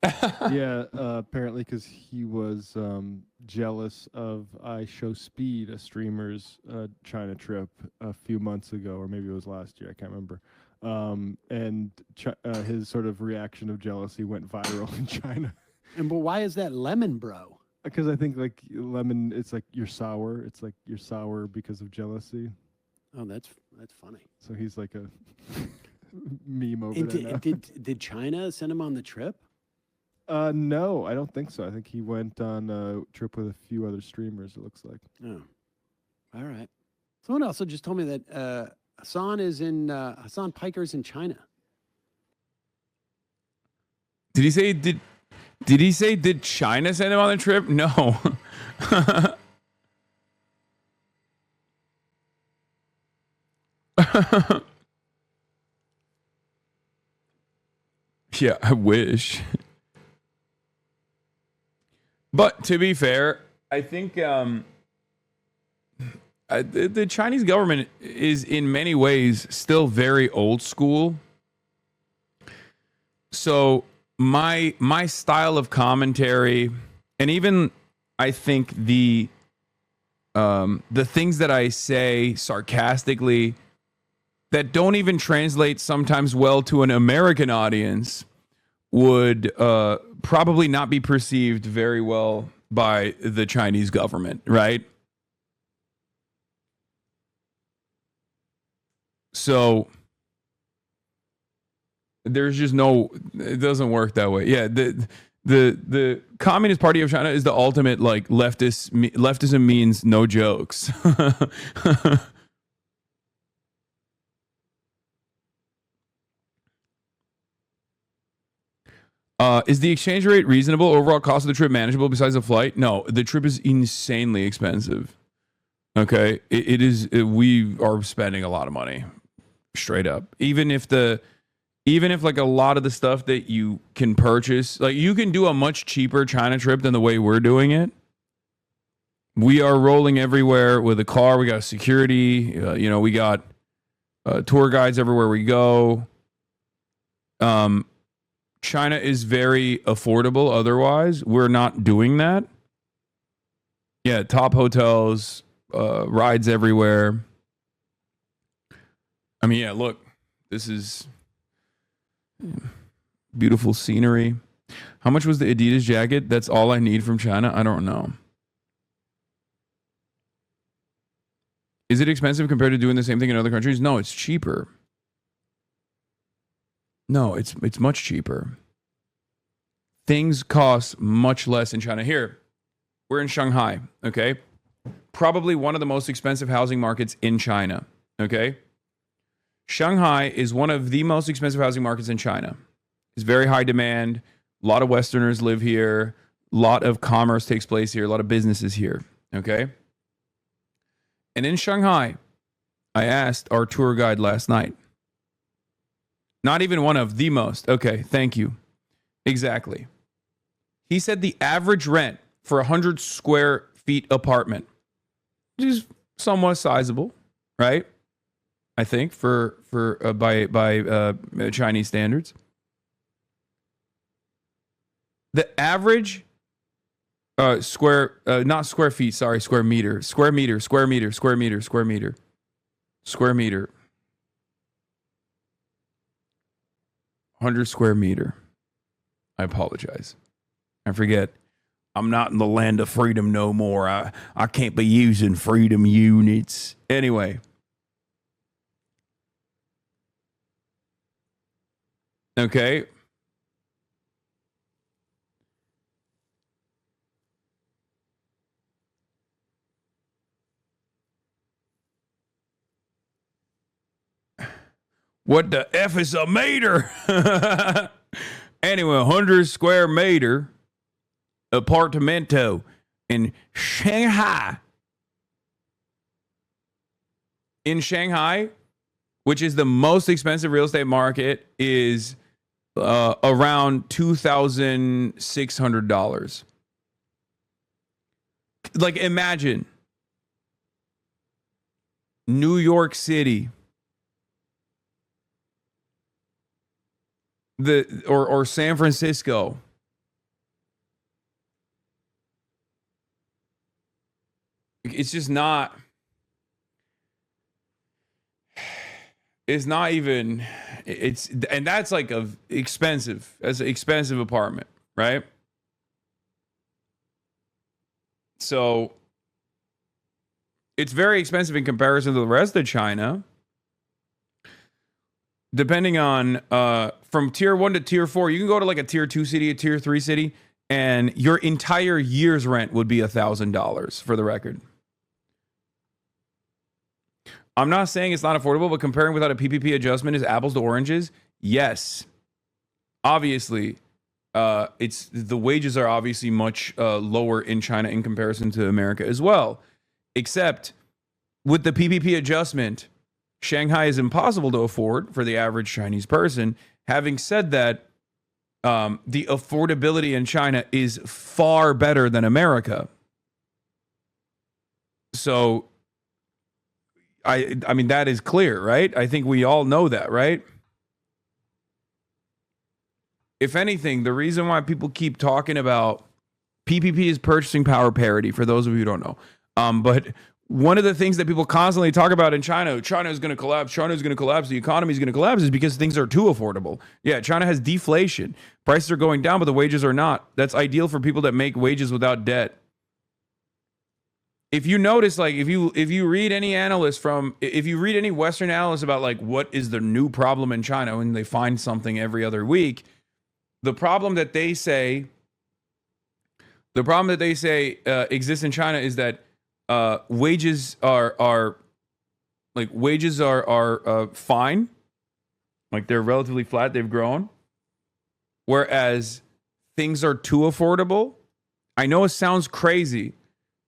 Yeah, apparently because he was jealous of I Show Speed, a streamer's China trip a few months ago, or maybe it was last year, I can't remember. And his sort of reaction of jealousy went viral in China. And but why is that Lemon Bro? Because I think like lemon, it's like you're sour. It's like you're sour because of jealousy. Oh, that's funny. So he's like a meme over And there now. did China send him on the trip? No, I don't think so. I think he went on a trip with a few other streamers, it looks like. Oh, all right. Someone also just told me that Hassan Piker's in China. Did he say did China send him on the trip? No. Yeah, I wish. But to be fair, I think the Chinese government is in many ways still very old school. So my style of commentary, and even I think the things that I say sarcastically that don't even translate sometimes well to an American audience would probably not be perceived very well by the Chinese government, right? So there's just it doesn't work that way. Yeah, the Communist Party of China is the ultimate like leftism means no jokes. Is the exchange rate reasonable? Overall cost of the trip manageable besides the flight? No, the trip is insanely expensive. Okay, it is. We are spending a lot of money, straight up. Even if like a lot of the stuff that you can purchase, like you can do a much cheaper China trip than the way we're doing it. We are rolling everywhere with a car. We got security. We got tour guides everywhere we go. China is very affordable. Otherwise, we're not doing that. Yeah, top hotels, rides everywhere. I mean, yeah, look, this is beautiful scenery. How much was the Adidas jacket? That's all I need from China? I don't know. Is it expensive compared to doing the same thing in other countries? No, it's cheaper. No, it's much cheaper. Things cost much less in China. Here, we're in Shanghai, okay? Probably one of the most expensive housing markets in China, okay? Shanghai is one of the most expensive housing markets in China. It's very high demand. A lot of Westerners live here. A lot of commerce takes place here. A lot of businesses here, okay? And in Shanghai, I asked our tour guide last night. Not even one of the most. Okay, thank you. Exactly. He said the average rent for a 100 square feet apartment, which is somewhat sizable, right? I think by Chinese standards. The average square meter. 100 square meter. I apologize. I forget. I'm not in the land of freedom no more. I can't be using freedom units. Anyway. Okay. What the F is a meter? Anyway, 100 square meter apartamento in Shanghai. In Shanghai, which is the most expensive real estate market, is around $2,600. Like, imagine New York City. Or San Francisco. It's just not. It's not even. And that's like expensive. That's an expensive apartment, right? So it's very expensive in comparison to the rest of China. Depending on from tier 1 to tier 4, you can go to like a tier 2 city, a tier 3 city, and your entire year's rent would be $1,000, for the record. I'm not saying it's not affordable, but comparing without a PPP adjustment is apples to oranges. Yes, obviously, it's the wages are obviously much lower in China in comparison to America as well. Except with the PPP adjustment, Shanghai is impossible to afford for the average Chinese person. Having said that, the affordability in China is far better than America. So, I mean, that is clear, right? I think we all know that, right? If anything, the reason why people keep talking about PPP is purchasing power parity, for those of you who don't know. But one of the things that people constantly talk about in China is going to collapse, the economy is going to collapse, is because things are too affordable. Yeah, China has deflation. Prices are going down, but the wages are not. That's ideal for people that make wages without debt. If you notice, like, if you read any analyst if you read any Western analysts about like what is the new problem in China when they find something every other week, the problem that they say exists in China is that wages are fine, like they're relatively flat, they've grown, whereas things are too affordable. I know it sounds crazy,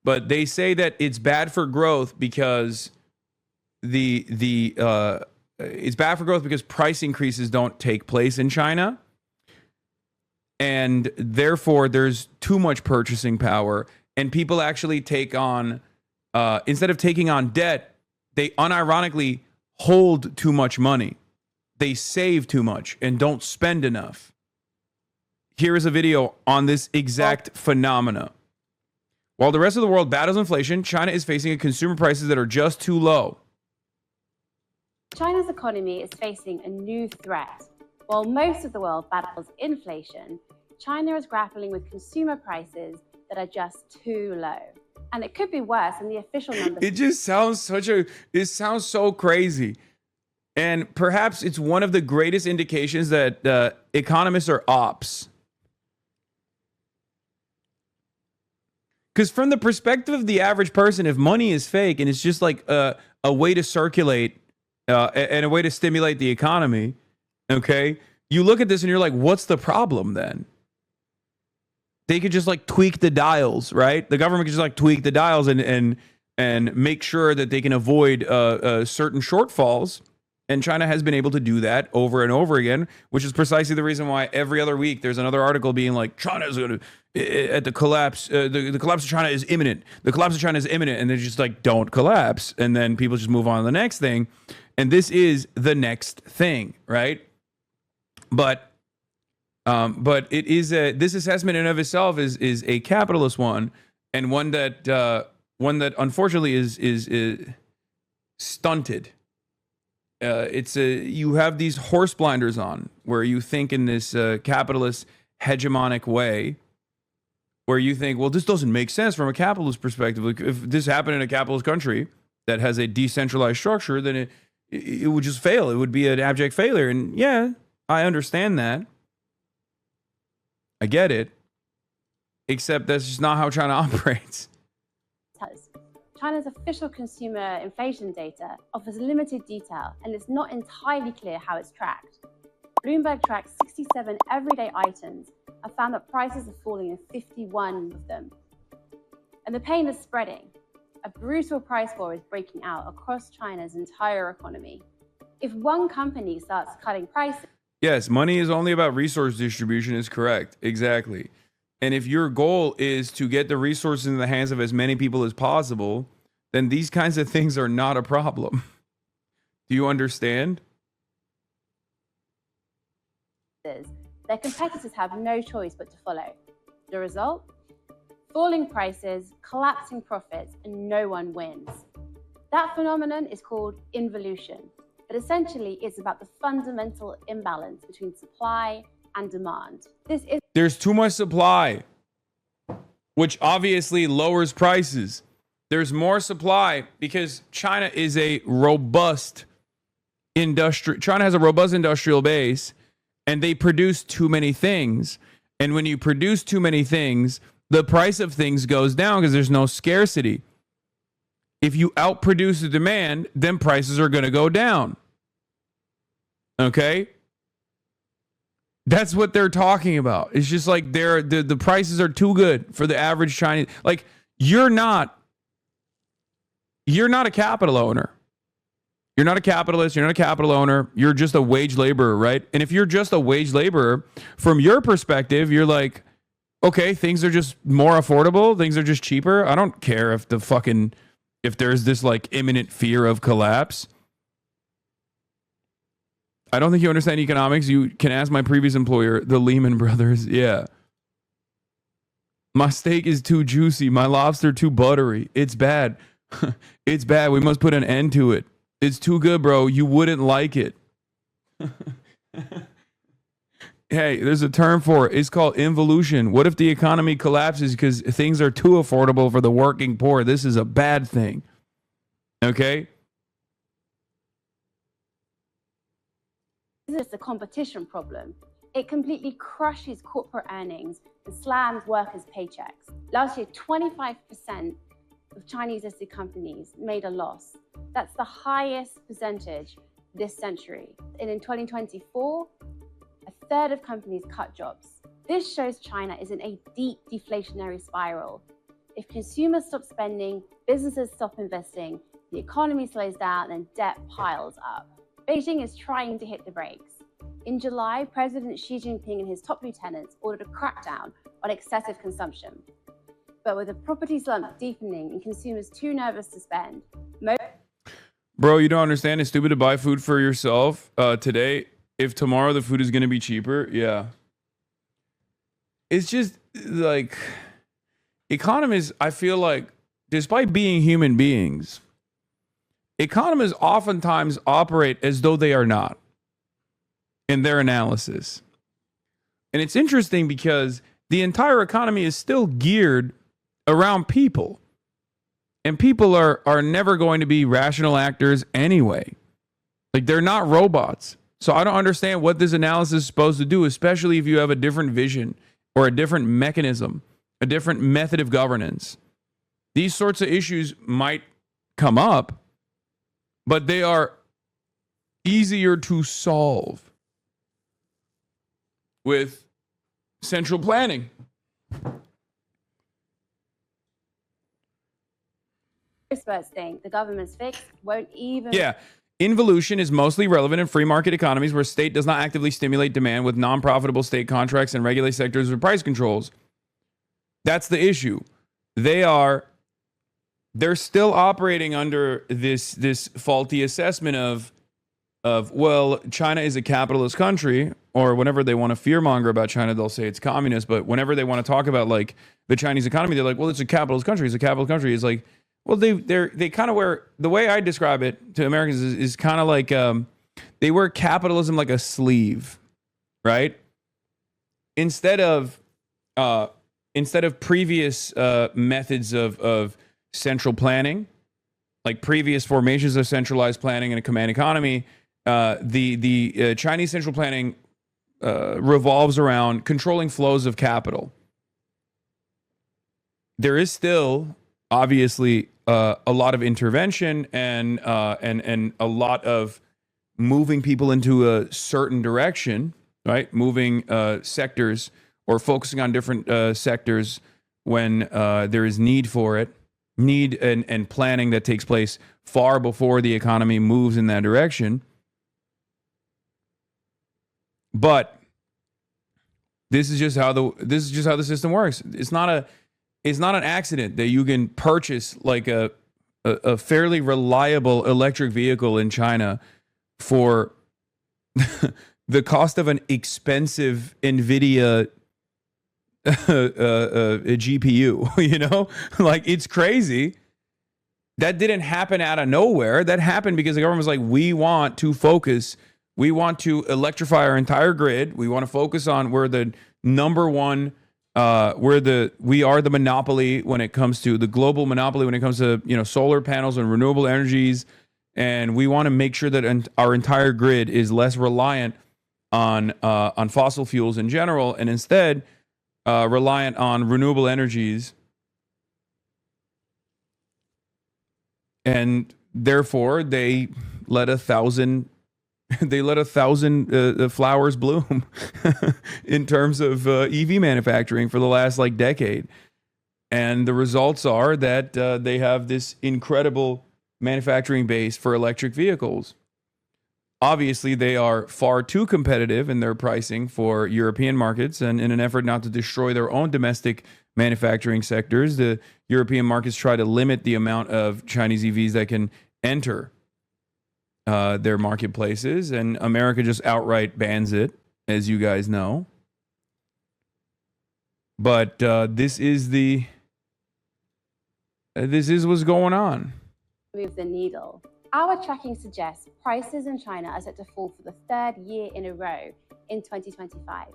but they say that it's bad for growth because it's bad for growth because price increases don't take place in China, and therefore there's too much purchasing power. and people actually take on, instead of taking on debt, they unironically hold too much money. They save too much and don't spend enough. Here is a video on this exact phenomena. While the rest of the world battles inflation, China is facing consumer prices that are just too low. China's economy is facing a new threat. While most of the world battles inflation, China is grappling with consumer prices that are just too low. And it could be worse than the official numbers. It just sounds it sounds so crazy. And perhaps it's one of the greatest indications that economists are ops. Because from the perspective of the average person, if money is fake and it's just like a way to circulate and a way to stimulate the economy, okay, you look at this and you're like, what's the problem then? They could just like tweak the dials, right? The government could just like tweak the dials and make sure that they can avoid certain shortfalls. And China has been able to do that over and over again, which is precisely the reason why every other week there's another article being like, China's going to, at the collapse, the collapse of China is imminent. The collapse of China is imminent. And they're just like, don't collapse. And then people just move on to the next thing. And this is the next thing, right? But it is this assessment in and of itself is a capitalist one, and one that unfortunately is stunted. You have these horse blinders on where you think in this capitalist hegemonic way, where you think, well, this doesn't make sense from a capitalist perspective. Like, if this happened in a capitalist country that has a decentralized structure, then it would just fail. It would be an abject failure. And yeah, I understand that. I get it. Except that's just not how China operates. China's official consumer inflation data offers limited detail, and it's not entirely clear how it's tracked. Bloomberg tracked 67 everyday items and found that prices are falling in 51 of them. And the pain is spreading. A brutal price war is breaking out across China's entire economy. If one company starts cutting prices... Yes, money is only about resource distribution is correct. Exactly. And if your goal is to get the resources in the hands of as many people as possible, then these kinds of things are not a problem. Do you understand? Their competitors have no choice but to follow. The result? Falling prices, collapsing profits, and no one wins. That phenomenon is called involution, but essentially it's about the fundamental imbalance between supply and demand. There's too much supply, which obviously lowers prices. There's more supply because China is a robust industry. China has a robust industrial base, and they produce too many things. And when you produce too many things, the price of things goes down because there's no scarcity. If you outproduce the demand, then prices are going to go down. Okay? That's what they're talking about. It's just like the prices are too good for the average Chinese. Like, you're not a capital owner. You're not a capitalist. You're not a capital owner. You're just a wage laborer, right? And if you're just a wage laborer, from your perspective, you're like, okay, things are just more affordable. Things are just cheaper. I don't care if if there's this like imminent fear of collapse. I don't think you understand economics. You can ask my previous employer, the Lehman Brothers. Yeah. My steak is too juicy. My lobster too buttery. It's bad. It's bad. We must put an end to it. It's too good, bro. You wouldn't like it. Hey, there's a term for it. It's called involution. What if the economy collapses because things are too affordable for the working poor? This is a bad thing. Okay? This is a competition problem. It completely crushes corporate earnings and slams workers' paychecks. Last year, 25% of Chinese listed companies made a loss. That's the highest percentage this century. And in 2024, a third of companies cut jobs. This shows China is in a deep deflationary spiral. If consumers stop spending, businesses stop investing, the economy slows down, and debt piles up. Beijing is trying to hit the brakes. In July, President Xi Jinping and his top lieutenants ordered a crackdown on excessive consumption. But with the property slump deepening and consumers too nervous to spend, Bro, you don't understand. It's stupid to buy food for yourself today if tomorrow the food is going to be cheaper. Yeah. It's just like economists, I feel like, despite being human beings, economists oftentimes operate as though they are not in their analysis. And it's interesting because the entire economy is still geared around people. And people are never going to be rational actors anyway. Like, they're not robots. So I don't understand what this analysis is supposed to do, especially if you have a different vision or a different mechanism, a different method of governance. These sorts of issues might come up, but they are easier to solve with central planning. experts think the government's fix won't even... Yeah. Involution is mostly relevant in free market economies where state does not actively stimulate demand with non-profitable state contracts and regulate sectors with price controls. That's the issue. They're still operating under this faulty assessment of well, China is a capitalist country, or whenever they want to fearmonger about China, they'll say it's communist. But whenever they want to talk about like the Chinese economy, they're like, well, it's a capitalist country. It's a capitalist country. It's like, well, they kind of wear, the way I describe it to Americans is kind of like they wear capitalism like a sleeve, right? Instead of previous methods of central planning, like previous formations of centralized planning in a command economy, the Chinese central planning revolves around controlling flows of capital. There is still obviously a lot of intervention and a lot of moving people into a certain direction, right? Moving sectors or focusing on different sectors when there is need for it, need and planning that takes place far before the economy moves in that direction. But this is just how the system works. It's not an accident that you can purchase like a fairly reliable electric vehicle in China for the cost of an expensive NVIDIA a GPU, you know? Like, it's crazy. That didn't happen out of nowhere. That happened because the government was like, we want to focus. We want to electrify our entire grid. We want to focus on we're the number one, we are the monopoly when it comes to the global monopoly when it comes to, you know, solar panels and renewable energies. And we want to make sure that our entire grid is less reliant on fossil fuels in general, and instead reliant on renewable energies. And therefore, they let 1,000 flowers bloom in terms of EV manufacturing for the last like decade. And the results are that they have this incredible manufacturing base for electric vehicles. Obviously, they are far too competitive in their pricing for European markets, and in an effort not to destroy their own domestic manufacturing sectors, the European markets try to limit the amount of Chinese EVs that can enter their marketplaces, and America just outright bans it, as you guys know. But this is what's going on. Move the needle. Our tracking suggests prices in China are set to fall for the third year in a row in 2025.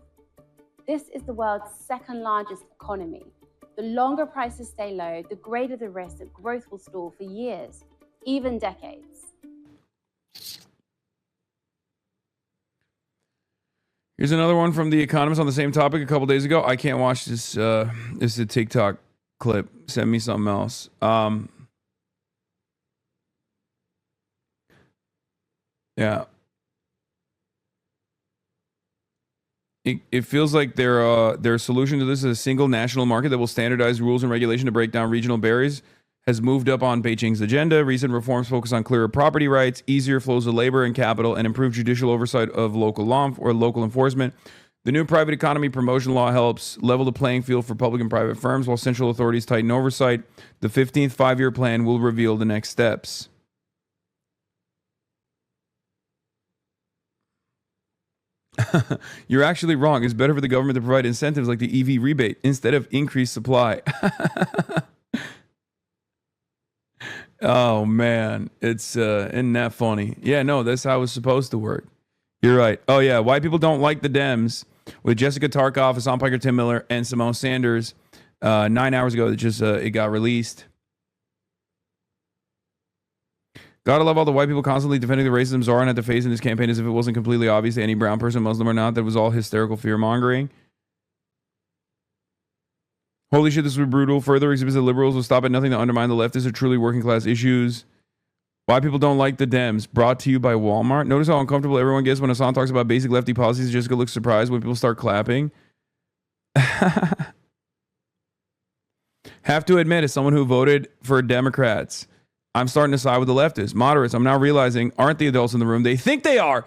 This is the world's second largest economy. The longer prices stay low, the greater the risk that growth will stall for years, even decades. Here's another one from The Economist on the same topic a couple days ago. I can't watch this. This is a TikTok clip. Send me something else. Yeah. It feels like their solution to this is a single national market that will standardize rules and regulation to break down regional barriers has moved up on Beijing's agenda. Recent reforms focus on clearer property rights, easier flows of labor and capital, and improved judicial oversight of local law or local enforcement. The new private economy promotion law helps level the playing field for public and private firms while central authorities tighten oversight. The 15th five-year plan will reveal the next steps. You're actually wrong. It's better for the government to provide incentives like the EV rebate instead of increased supply. Oh, man. It's, isn't that funny? Yeah, no, that's how it's supposed to work. You're right. Oh, yeah. White people don't like the Dems. With Jessica Tarkoff, Hassan Piker, Tim Miller, and Simone Sanders 9 hours ago. It got released. Gotta love all the white people constantly defending the racism Zoran had to face in his campaign as if it wasn't completely obvious to any brown person, Muslim or not, that was all hysterical fear-mongering. Holy shit, this was brutal. Further exhibits that liberals will stop at nothing to undermine the leftists or truly working-class issues. Why people don't like the Dems. Brought to you by Walmart. Notice how uncomfortable everyone gets when Hassan talks about basic lefty policies. Jessica looks surprised when people start clapping. Have to admit, as someone who voted for Democrats, I'm starting to side with the leftists. Moderates, I'm now realizing, aren't the adults in the room. They think they are.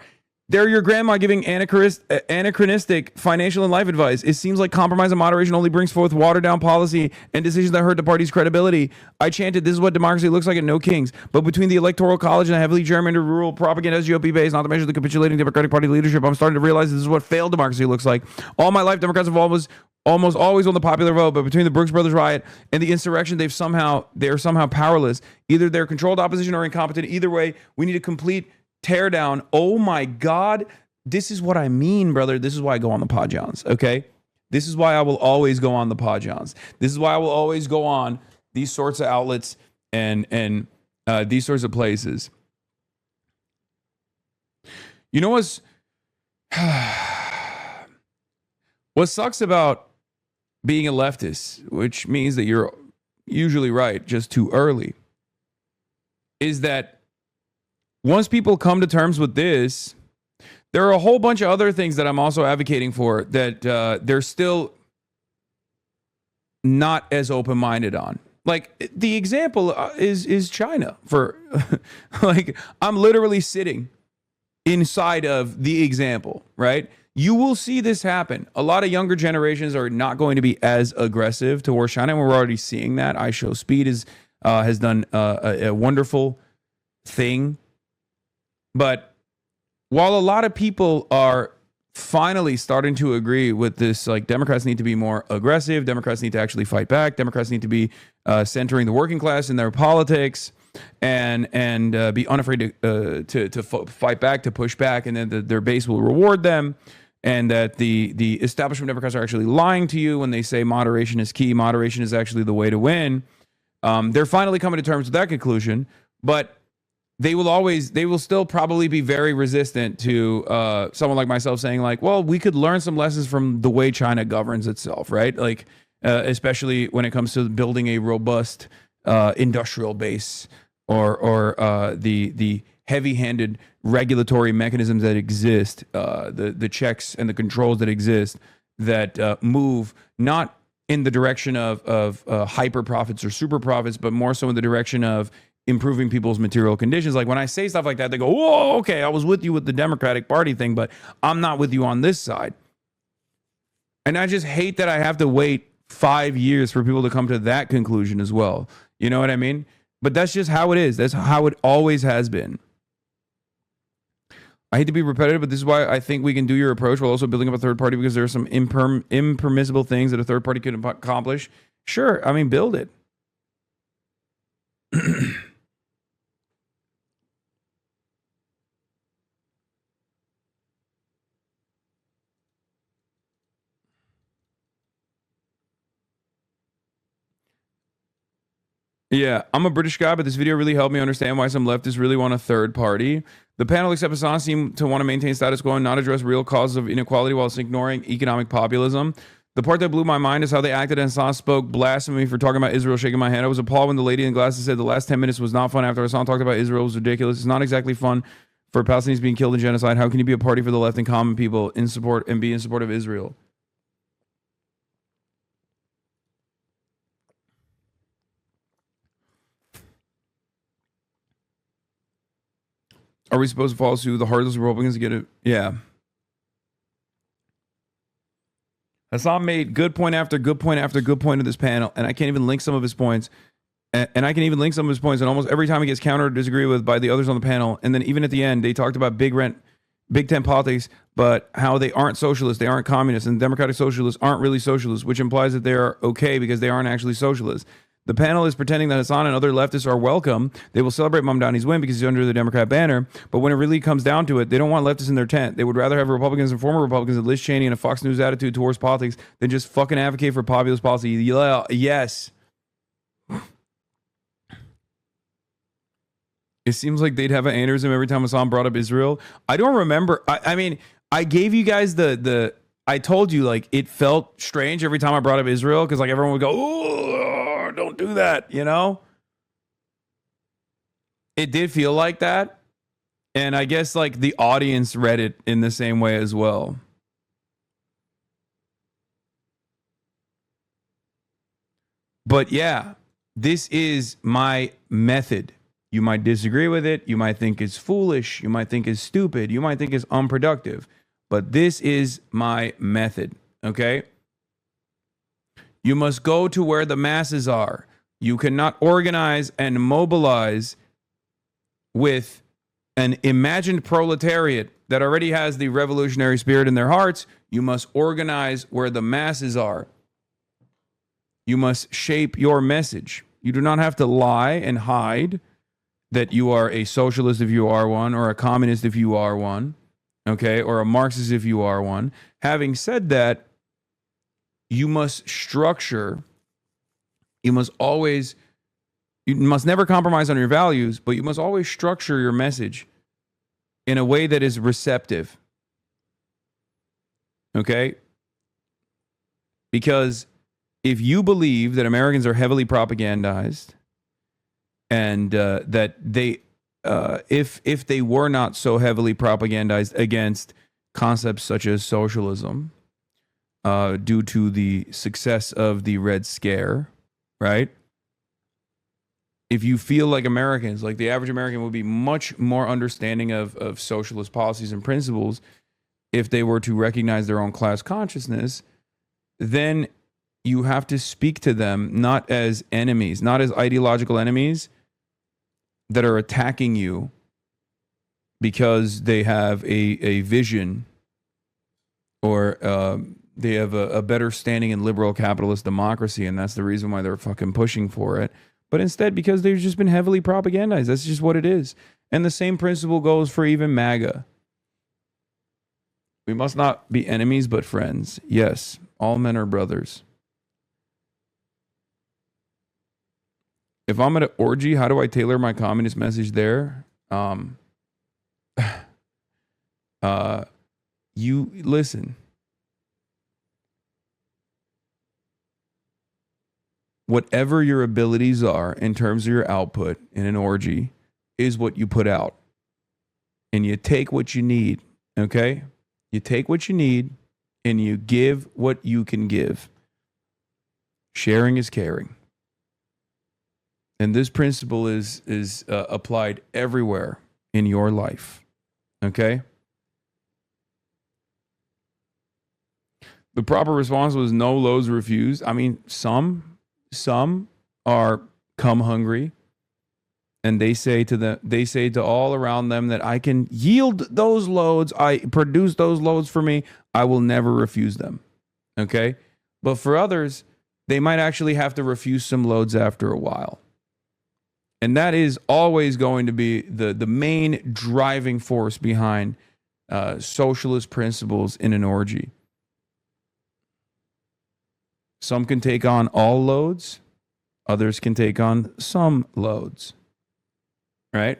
They're your grandma giving anachronistic financial and life advice. It seems like compromise and moderation only brings forth watered-down policy and decisions that hurt the party's credibility. I chanted, this is what democracy looks like at No Kings. But between the Electoral College and the heavily gerrymandered rural propaganda GOP base, not to mention the capitulating Democratic Party leadership, I'm starting to realize this is what failed democracy looks like. All my life, Democrats have almost always won the popular vote, but between the Brooks Brothers riot and the insurrection, they're somehow powerless. Either they're controlled opposition or incompetent. Either way, we need a complete tear down. Oh my God. This is what I mean, brother. This is why I go on the Podjons, okay? This is why I will always go on the Podjons. This is why I will always go on these sorts of outlets and these sorts of places. You know what sucks about being a leftist, which means that you're usually right just too early, is that once people come to terms with this, there are a whole bunch of other things that I'm also advocating for that they're still not as open-minded on. Like, the example is China. For like, I'm literally sitting inside of the example, right? You will see this happen. A lot of younger generations are not going to be as aggressive towards China, and we're already seeing that. I Show Speed has done a wonderful thing. But while a lot of people are finally starting to agree with this, like, Democrats need to be more aggressive, Democrats need to actually fight back, Democrats need to be centering the working class in their politics, and be unafraid to fight back, to push back, and then their base will reward them, and that the establishment Democrats are actually lying to you when they say moderation is key, moderation is actually the way to win. They're finally coming to terms with that conclusion, but they will still probably be very resistant to someone like myself saying, like, well, we could learn some lessons from the way China governs itself, right? Like, especially when it comes to building a robust industrial base or the heavy-handed regulatory mechanisms that exist, the checks and the controls that exist that move not in the direction of hyper profits or super profits, but more so in the direction of improving people's material conditions. Like, when I say stuff like that, they go, whoa, okay, I was with you with the Democratic Party thing, but I'm not with you on this side. And I just hate that I have to wait 5 years for people to come to that conclusion as well. You know what I mean? But that's just how it is. That's how it always has been. I hate to be repetitive, but this is why I think we can do your approach while also building up a third party, because there are some impermissible things that a third party could accomplish. Sure, I mean, build it. Yeah, I'm a British guy, but this video really helped me understand why some leftists really want a third party. The panel, except Hassan, seem to want to maintain status quo and not address real causes of inequality whilst ignoring economic populism. The part that blew my mind is how they acted, and Hassan spoke blasphemy for talking about Israel, shaking my head. I was appalled when the lady in glasses said the last 10 minutes was not fun after Hassan talked about Israel. It was ridiculous. It's not exactly fun for Palestinians being killed in genocide. How can you be a party for the left and common people in support and be in support of Israel? Are we supposed to follow suit? The heartless Republicans get it? Yeah. Hassan made good point after good point after good point of this panel, and I can't even link some of his points. And I can even link some of his points, and almost every time he gets countered or disagreed with by the others on the panel. And then even at the end, they talked about Big Tent politics, but how they aren't socialists, they aren't communists, and democratic socialists aren't really socialists, which implies that they are okay because they aren't actually socialists. The panel is pretending that Hassan and other leftists are welcome. They will celebrate Mamdani's win because he's under the Democrat banner. But when it really comes down to it, they don't want leftists in their tent. They would rather have Republicans and former Republicans and Liz Cheney and a Fox News attitude towards politics than just fucking advocate for populist policy. Yeah, yes. It seems like they'd have an aneurysm every time Hassan brought up Israel. I don't remember. I mean, I gave you guys I told you, like, it felt strange every time I brought up Israel because, like, everyone would go, oh, don't do that, you know? It did feel like that. And I guess, like, the audience read it in the same way as well. But yeah, this is my method. You might disagree with it. You might think it's foolish. You might think it's stupid. You might think it's unproductive. But this is my method, okay? You must go to where the masses are. You cannot organize and mobilize with an imagined proletariat that already has the revolutionary spirit in their hearts. You must organize where the masses are. You must shape your message. You do not have to lie and hide that you are a socialist if you are one, or a communist if you are one, okay, or a Marxist if you are one. Having said that, you must structure, you must never compromise on your values, but you must always structure your message in a way that is receptive, okay? Because if you believe that Americans are heavily propagandized, and that they, if they were not so heavily propagandized against concepts such as socialism, due to the success of the Red Scare, right? If you feel like Americans, like the average American, would be much more understanding of socialist policies and principles if they were to recognize their own class consciousness, then you have to speak to them not as enemies, not as ideological enemies that are attacking you because they have a vision or they have a better standing in liberal capitalist democracy, and that's the reason why they're fucking pushing for it. But instead, because they've just been heavily propagandized. That's just what it is. And the same principle goes for even MAGA. We must not be enemies, but friends. Yes, all men are brothers. If I'm at an orgy, how do I tailor my communist message there? You listen. Whatever your abilities are in terms of your output in an orgy is what you put out. And you take what you need, okay? You take what you need and you give what you can give. Sharing is caring. And this principle is applied everywhere in your life, okay? The proper response was no loads refused. I mean, some are come hungry, and they say to all around them that I can yield those loads, I produce those loads for me, I will never refuse them, okay? But for others, they might actually have to refuse some loads after a while. And that is always going to be the main driving force behind socialist principles in an orgy. Some can take on all loads. Others can take on some loads. Right?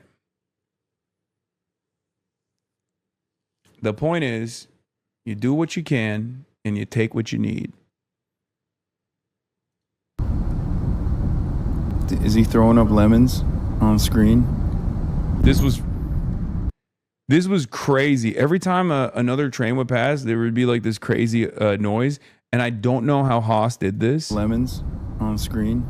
The point is, you do what you can and you take what you need. Is he throwing up lemons on screen? This was crazy. Every time another train would pass, there would be like this crazy noise. And I don't know how Haas did this. Lemons on screen.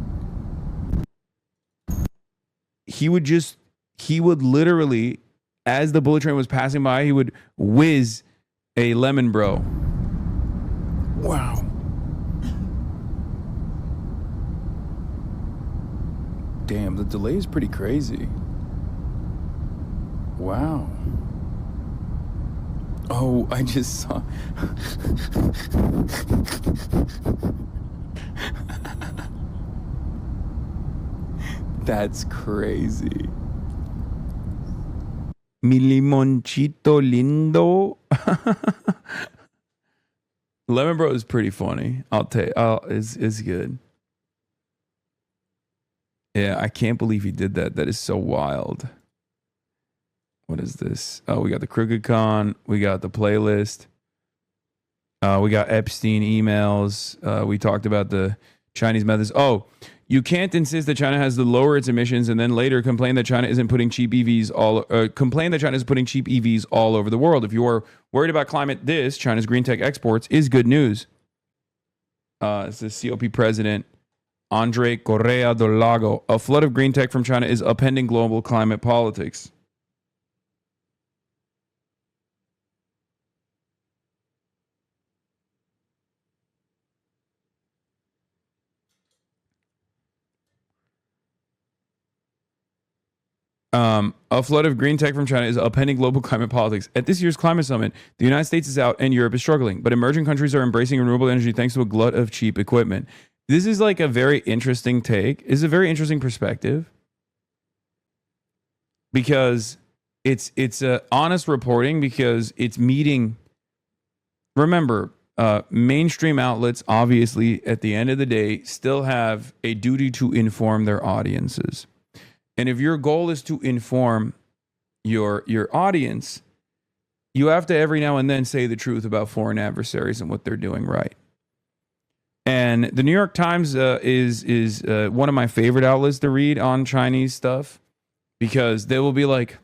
He would literally, as the bullet train was passing by, he would whiz a lemon bro. Wow. damn, the delay is pretty crazy. Wow. Oh, I just saw. That's crazy. Mi limonchito lindo. Lemon Bro is pretty funny. I'll tell you. Is good. Yeah, I can't believe he did that. That is so wild. What is this? Oh, we got the Crooked Con. We got the playlist. We got Epstein emails. We talked about the Chinese methods. Oh, you can't insist that China has to lower its emissions and then later complain that China isn't putting cheap EVs all over the world. If you are worried about climate, China's green tech exports is good news. It's the COP president, Andre Correa do Lago. A flood of green tech from China is upending global climate politics. A flood of green tech from China is upending global climate politics. At this year's climate summit, the United States is out and Europe is struggling, but emerging countries are embracing renewable energy thanks to a glut of cheap equipment. This is like a very interesting take. It's a very interesting perspective because it's honest reporting because it's meeting. Remember, mainstream outlets obviously at the end of the day still have a duty to inform their audiences. And if your goal is to inform your audience, you have to every now and then say the truth about foreign adversaries and what they're doing right. And the New York Times is one of my favorite outlets to read on Chinese stuff because they will be like,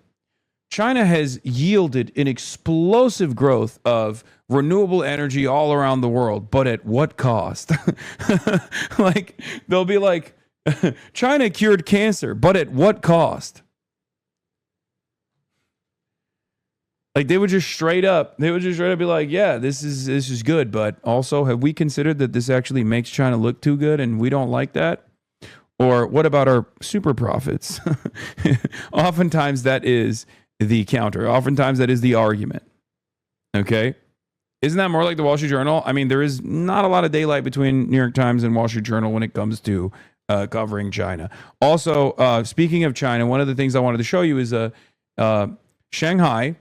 China has yielded an explosive growth of renewable energy all around the world, but at what cost? Like, they'll be like, China cured cancer, but at what cost? Like they would just straight up be like, yeah, this is good, but also have we considered that this actually makes China look too good and we don't like that? Or what about our super profits? Oftentimes that is the counter. Oftentimes that is the argument. Okay? Isn't that more like the Wall Street Journal? I mean, there is not a lot of daylight between New York Times and Wall Street Journal when it comes to covering China. Also, speaking of China, one of the things I wanted to show you is Shanghai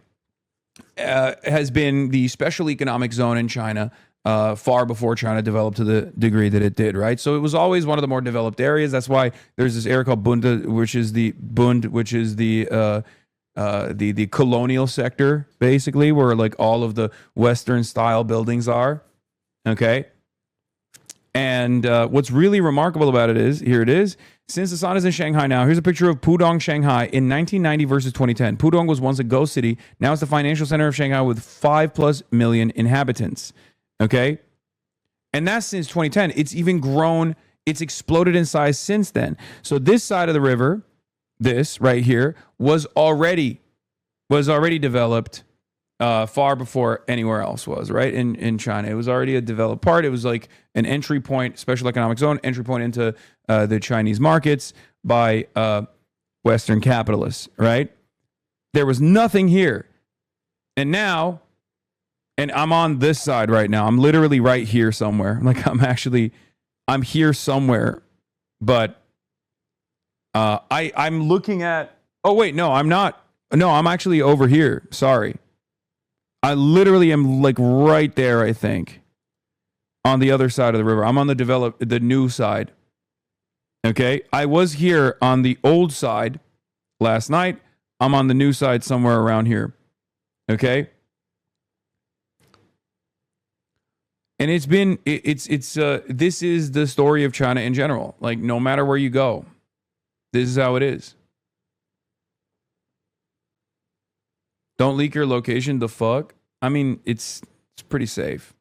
has been the special economic zone in China far before China developed to the degree that it did, right? So it was always one of the more developed areas. That's why there's this area called Bund, which is the colonial sector, basically, where like all of the Western style buildings are. Okay. And what's really remarkable about it is, here it is. Since the sun is in Shanghai now, here's a picture of Pudong, Shanghai in 1990 versus 2010. Pudong was once a ghost city. Now it's the financial center of Shanghai with 5+ million inhabitants. Okay? And that's since 2010. It's even grown. It's exploded in size since then. So this side of the river, this right here, was already developed far before anywhere else was, right? In China. It was already a developed part. It was like an entry point, special economic zone, entry point into the Chinese markets by Western capitalists, right? There was nothing here. And now, and I'm on this side right now. I'm literally right here somewhere. Like I'm here somewhere, but I'm looking at, oh wait, no, I'm not. No, I'm actually over here. Sorry. I literally am like right there, I think, on the other side of the river. I'm on the new side. Okay. I was here on the old side last night. I'm on the new side somewhere around here. Okay. And this is the story of China in general. Like no matter where you go, this is how it is. Don't leak your location. The fuck? I mean, it's pretty safe.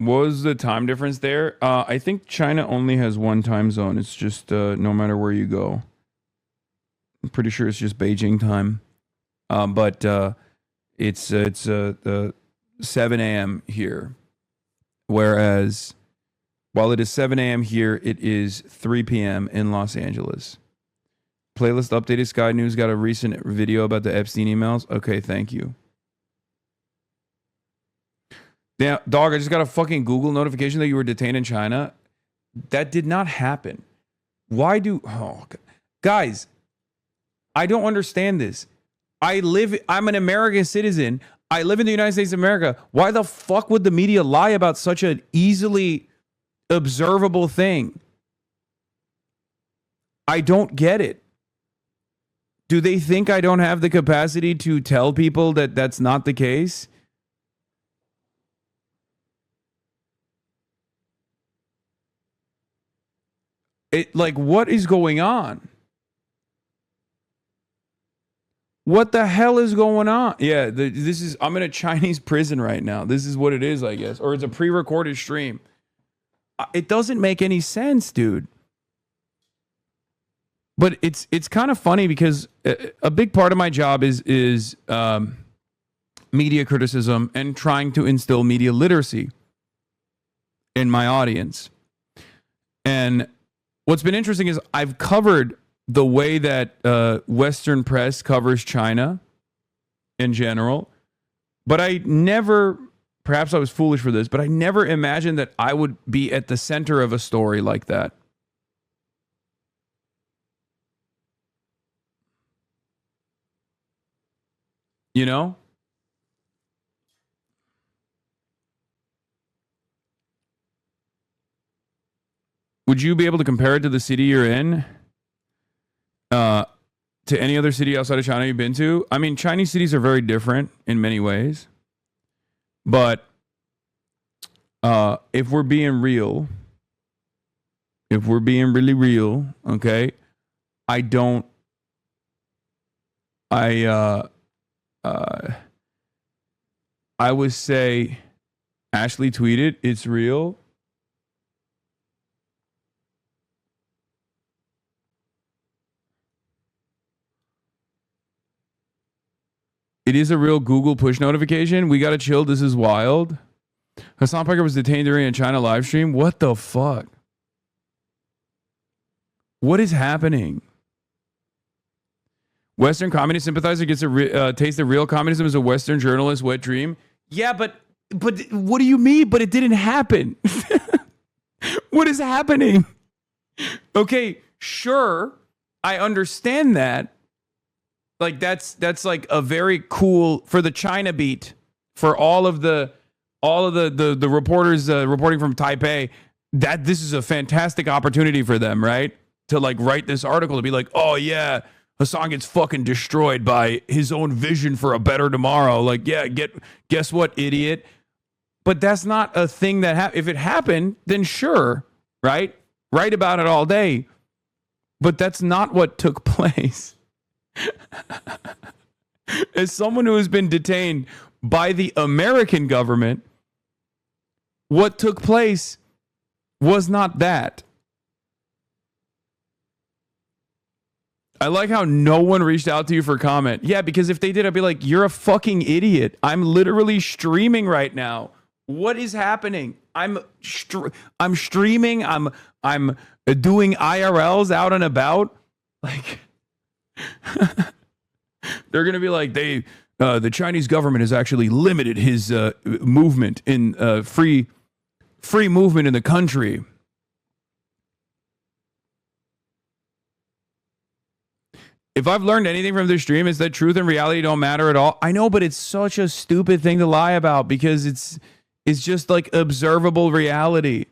What was the time difference there? I think China only has one time zone. It's just no matter where you go. I'm pretty sure it's just Beijing time. But it's 7 a.m. here. Whereas while it is 7 a.m. here, it is 3 p.m. in Los Angeles. Playlist updated. Sky News got a recent video about the Epstein emails. Okay, thank you. Yeah, dog, I just got a fucking Google notification that you were detained in China. That did not happen. Why do... Oh, guys, I don't understand this. I'm an American citizen. I live in the United States of America. Why the fuck would the media lie about such an easily observable thing? I don't get it. Do they think I don't have the capacity to tell people that that's not the case? What is going on? What the hell is going on? Yeah, I'm in a Chinese prison right now. This is what it is, I guess. Or it's a pre-recorded stream. It doesn't make any sense, dude. But it's kind of funny because a big part of my job is media criticism and trying to instill media literacy in my audience. And what's been interesting is I've covered the way that Western press covers China in general, but I never, perhaps I was foolish for this, but I never imagined that I would be at the center of a story like that. You know? Would you be able to compare it to the city you're in? To any other city outside of China you've been to? I mean, Chinese cities are very different in many ways. But if we're being real, if we're being really real, okay, I would say Ashley tweeted, it's real. It is a real Google push notification. We got to chill. This is wild. Hassan Piker was detained during a China live stream. What the fuck? What is happening? Western communist sympathizer gets a taste of real communism as a Western journalist wet dream. Yeah, but what do you mean? But it didn't happen. What is happening? Okay, sure. I understand that. Like that's like a very cool for the China beat, for all of the reporters reporting from Taipei, that this is a fantastic opportunity for them, right? To like write this article to be like, oh yeah, Hassan gets fucking destroyed by his own vision for a better tomorrow. Like, yeah, guess what, idiot? But that's not a thing that if it happened, then sure, right? Write about it all day. But that's not what took place. As someone who has been detained by the American government, what took place was not that. I like how no one reached out to you for comment. Yeah, because if they did, I'd be like, you're a fucking idiot. I'm literally streaming right now. What is happening? I'm streaming. I'm doing IRLs out and about. Like, they're gonna be like, the Chinese government has actually limited his movement in free movement in the country. If I've learned anything from this stream, it's that truth and reality don't matter at all. I know, but it's such a stupid thing to lie about because it's just like observable reality.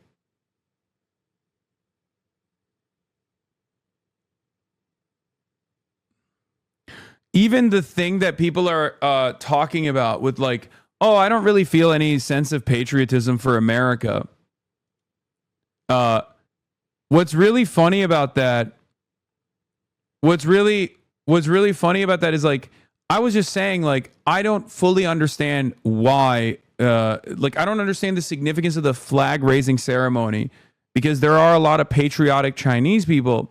Even the thing that people are talking about with like, oh, I don't really feel any sense of patriotism for America. What's really funny about that? What's really funny about that is like, I was just saying, like, I don't fully understand why like I don't understand the significance of the flag raising ceremony because there are a lot of patriotic Chinese people.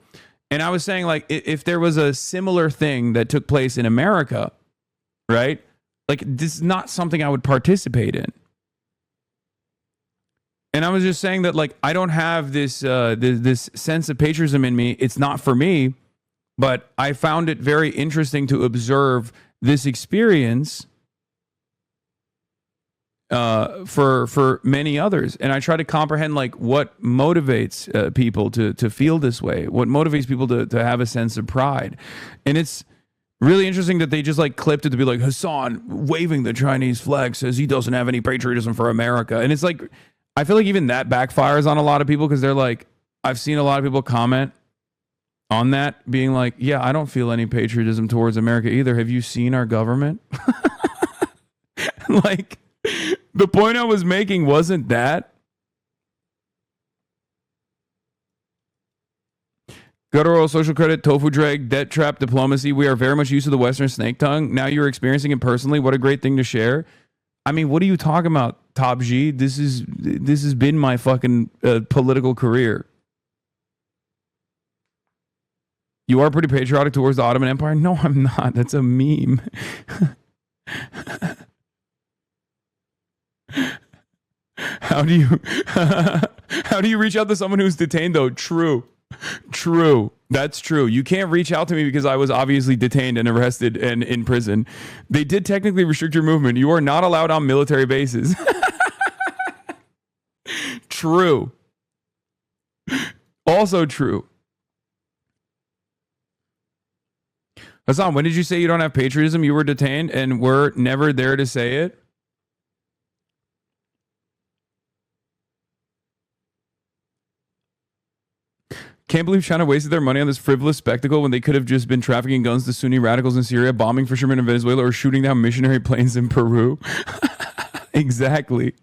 And I was saying, like, if there was a similar thing that took place in America, right? Like, this is not something I would participate in. And I was just saying that, like, I don't have this this sense of patriotism in me. It's not for me, but I found it very interesting to observe this experience for many others. And I try to comprehend, like, what motivates people to feel this way, what motivates people to have a sense of pride. And it's really interesting that they just, like, clipped it to be like, Hassan waving the Chinese flag says he doesn't have any patriotism for America. And it's like, I feel like even that backfires on a lot of people because they're like, I've seen a lot of people comment on that being like, yeah, I don't feel any patriotism towards America either. Have you seen our government? Like, the point I was making wasn't that. Guttural social credit, tofu drag, debt trap diplomacy. We are very much used to the Western snake tongue. Now you're experiencing it personally. What a great thing to share. I mean, what are you talking about, Top G? This has been my fucking political career. You are pretty patriotic towards the Ottoman Empire? No, I'm not. That's a meme. How do you reach out to someone who's detained though? True. That's true. You can't reach out to me because I was obviously detained and arrested and in prison. They did technically restrict your movement. You are not allowed on military bases. True. Also true. Hassan, when did you say you don't have patriotism? You were detained and were never there to say it? Can't believe China wasted their money on this frivolous spectacle when they could have just been trafficking guns to Sunni radicals in Syria, bombing fishermen in Venezuela, or shooting down missionary planes in Peru. Exactly.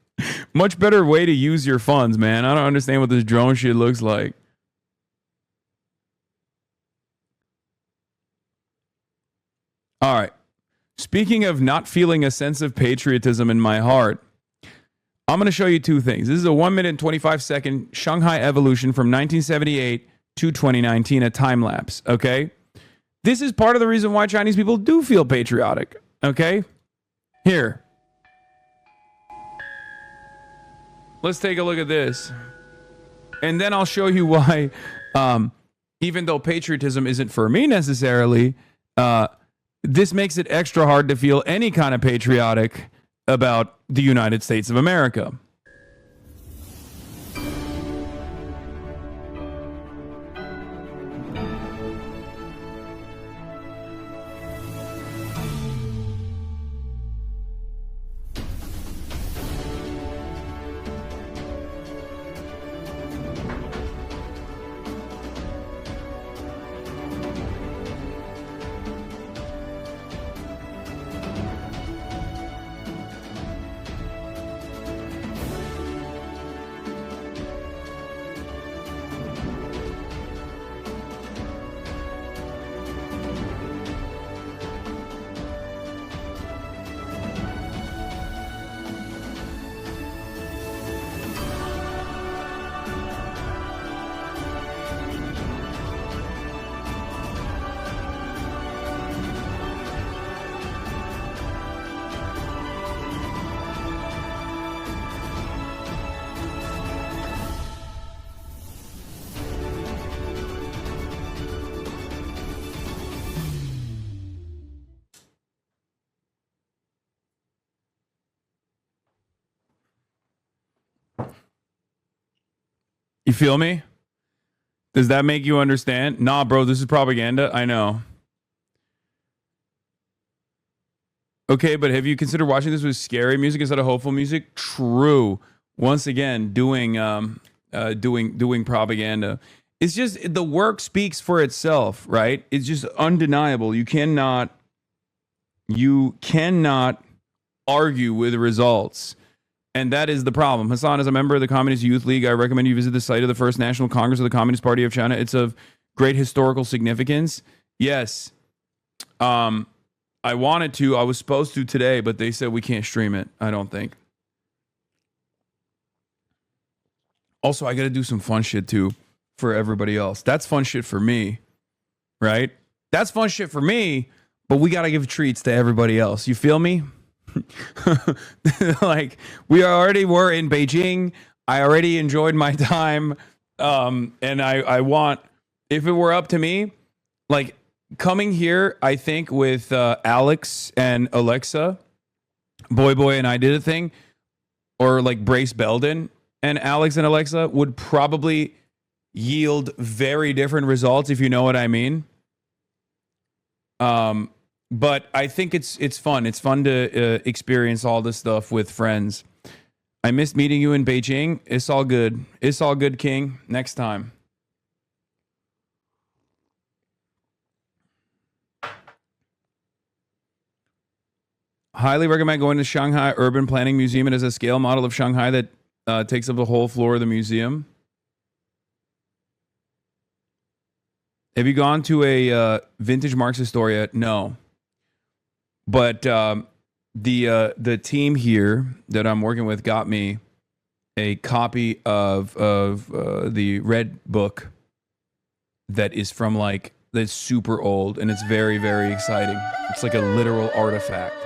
Much better way to use your funds, man. I don't understand what this drone shit looks like. All right. Speaking of not feeling a sense of patriotism in my heart, I'm going to show you two things. This is a 1 minute and 25 second Shanghai evolution from 1978 to 2019, a time lapse, okay? This is part of the reason why Chinese people do feel patriotic, okay? Here. Let's take a look at this. And then I'll show you why, even though patriotism isn't for me necessarily, this makes it extra hard to feel any kind of patriotic about the United States of America. You feel me? Does that make you understand? Nah, bro, this is propaganda. I know. Okay, but have you considered watching this with scary music instead of hopeful music? True. Once again, doing propaganda. It's just the work speaks for itself, right? It's just undeniable. You cannot argue with results. And that is the problem. Hassan, as a member of the Communist Youth League, I recommend you visit the site of the First National Congress of the Communist Party of China. It's of great historical significance. Yes. I wanted to. I was supposed to today, but they said we can't stream it, I don't think. Also, I got to do some fun shit too for everybody else. That's fun shit for me, right? That's fun shit for me, but we got to give treats to everybody else. You feel me? Like, we already were in Beijing. I already enjoyed my time. And I want, if it were up to me, like coming here, I think with Alex and Alexa, Boy and I did a thing, or like Brace Belden and Alex and Alexa would probably yield very different results, if you know what I mean. But I think it's fun. It's fun to experience all this stuff with friends. I missed meeting you in Beijing. It's all good. It's all good, King. Next time. Highly recommend going to Shanghai Urban Planning Museum. It is a scale model of Shanghai that takes up the whole floor of the museum. Have you gone to a vintage Marxist store yet? No. But the team here that I'm working with got me a copy of the red book that is from like, that's super old, and it's very, very exciting. It's like a literal artifact.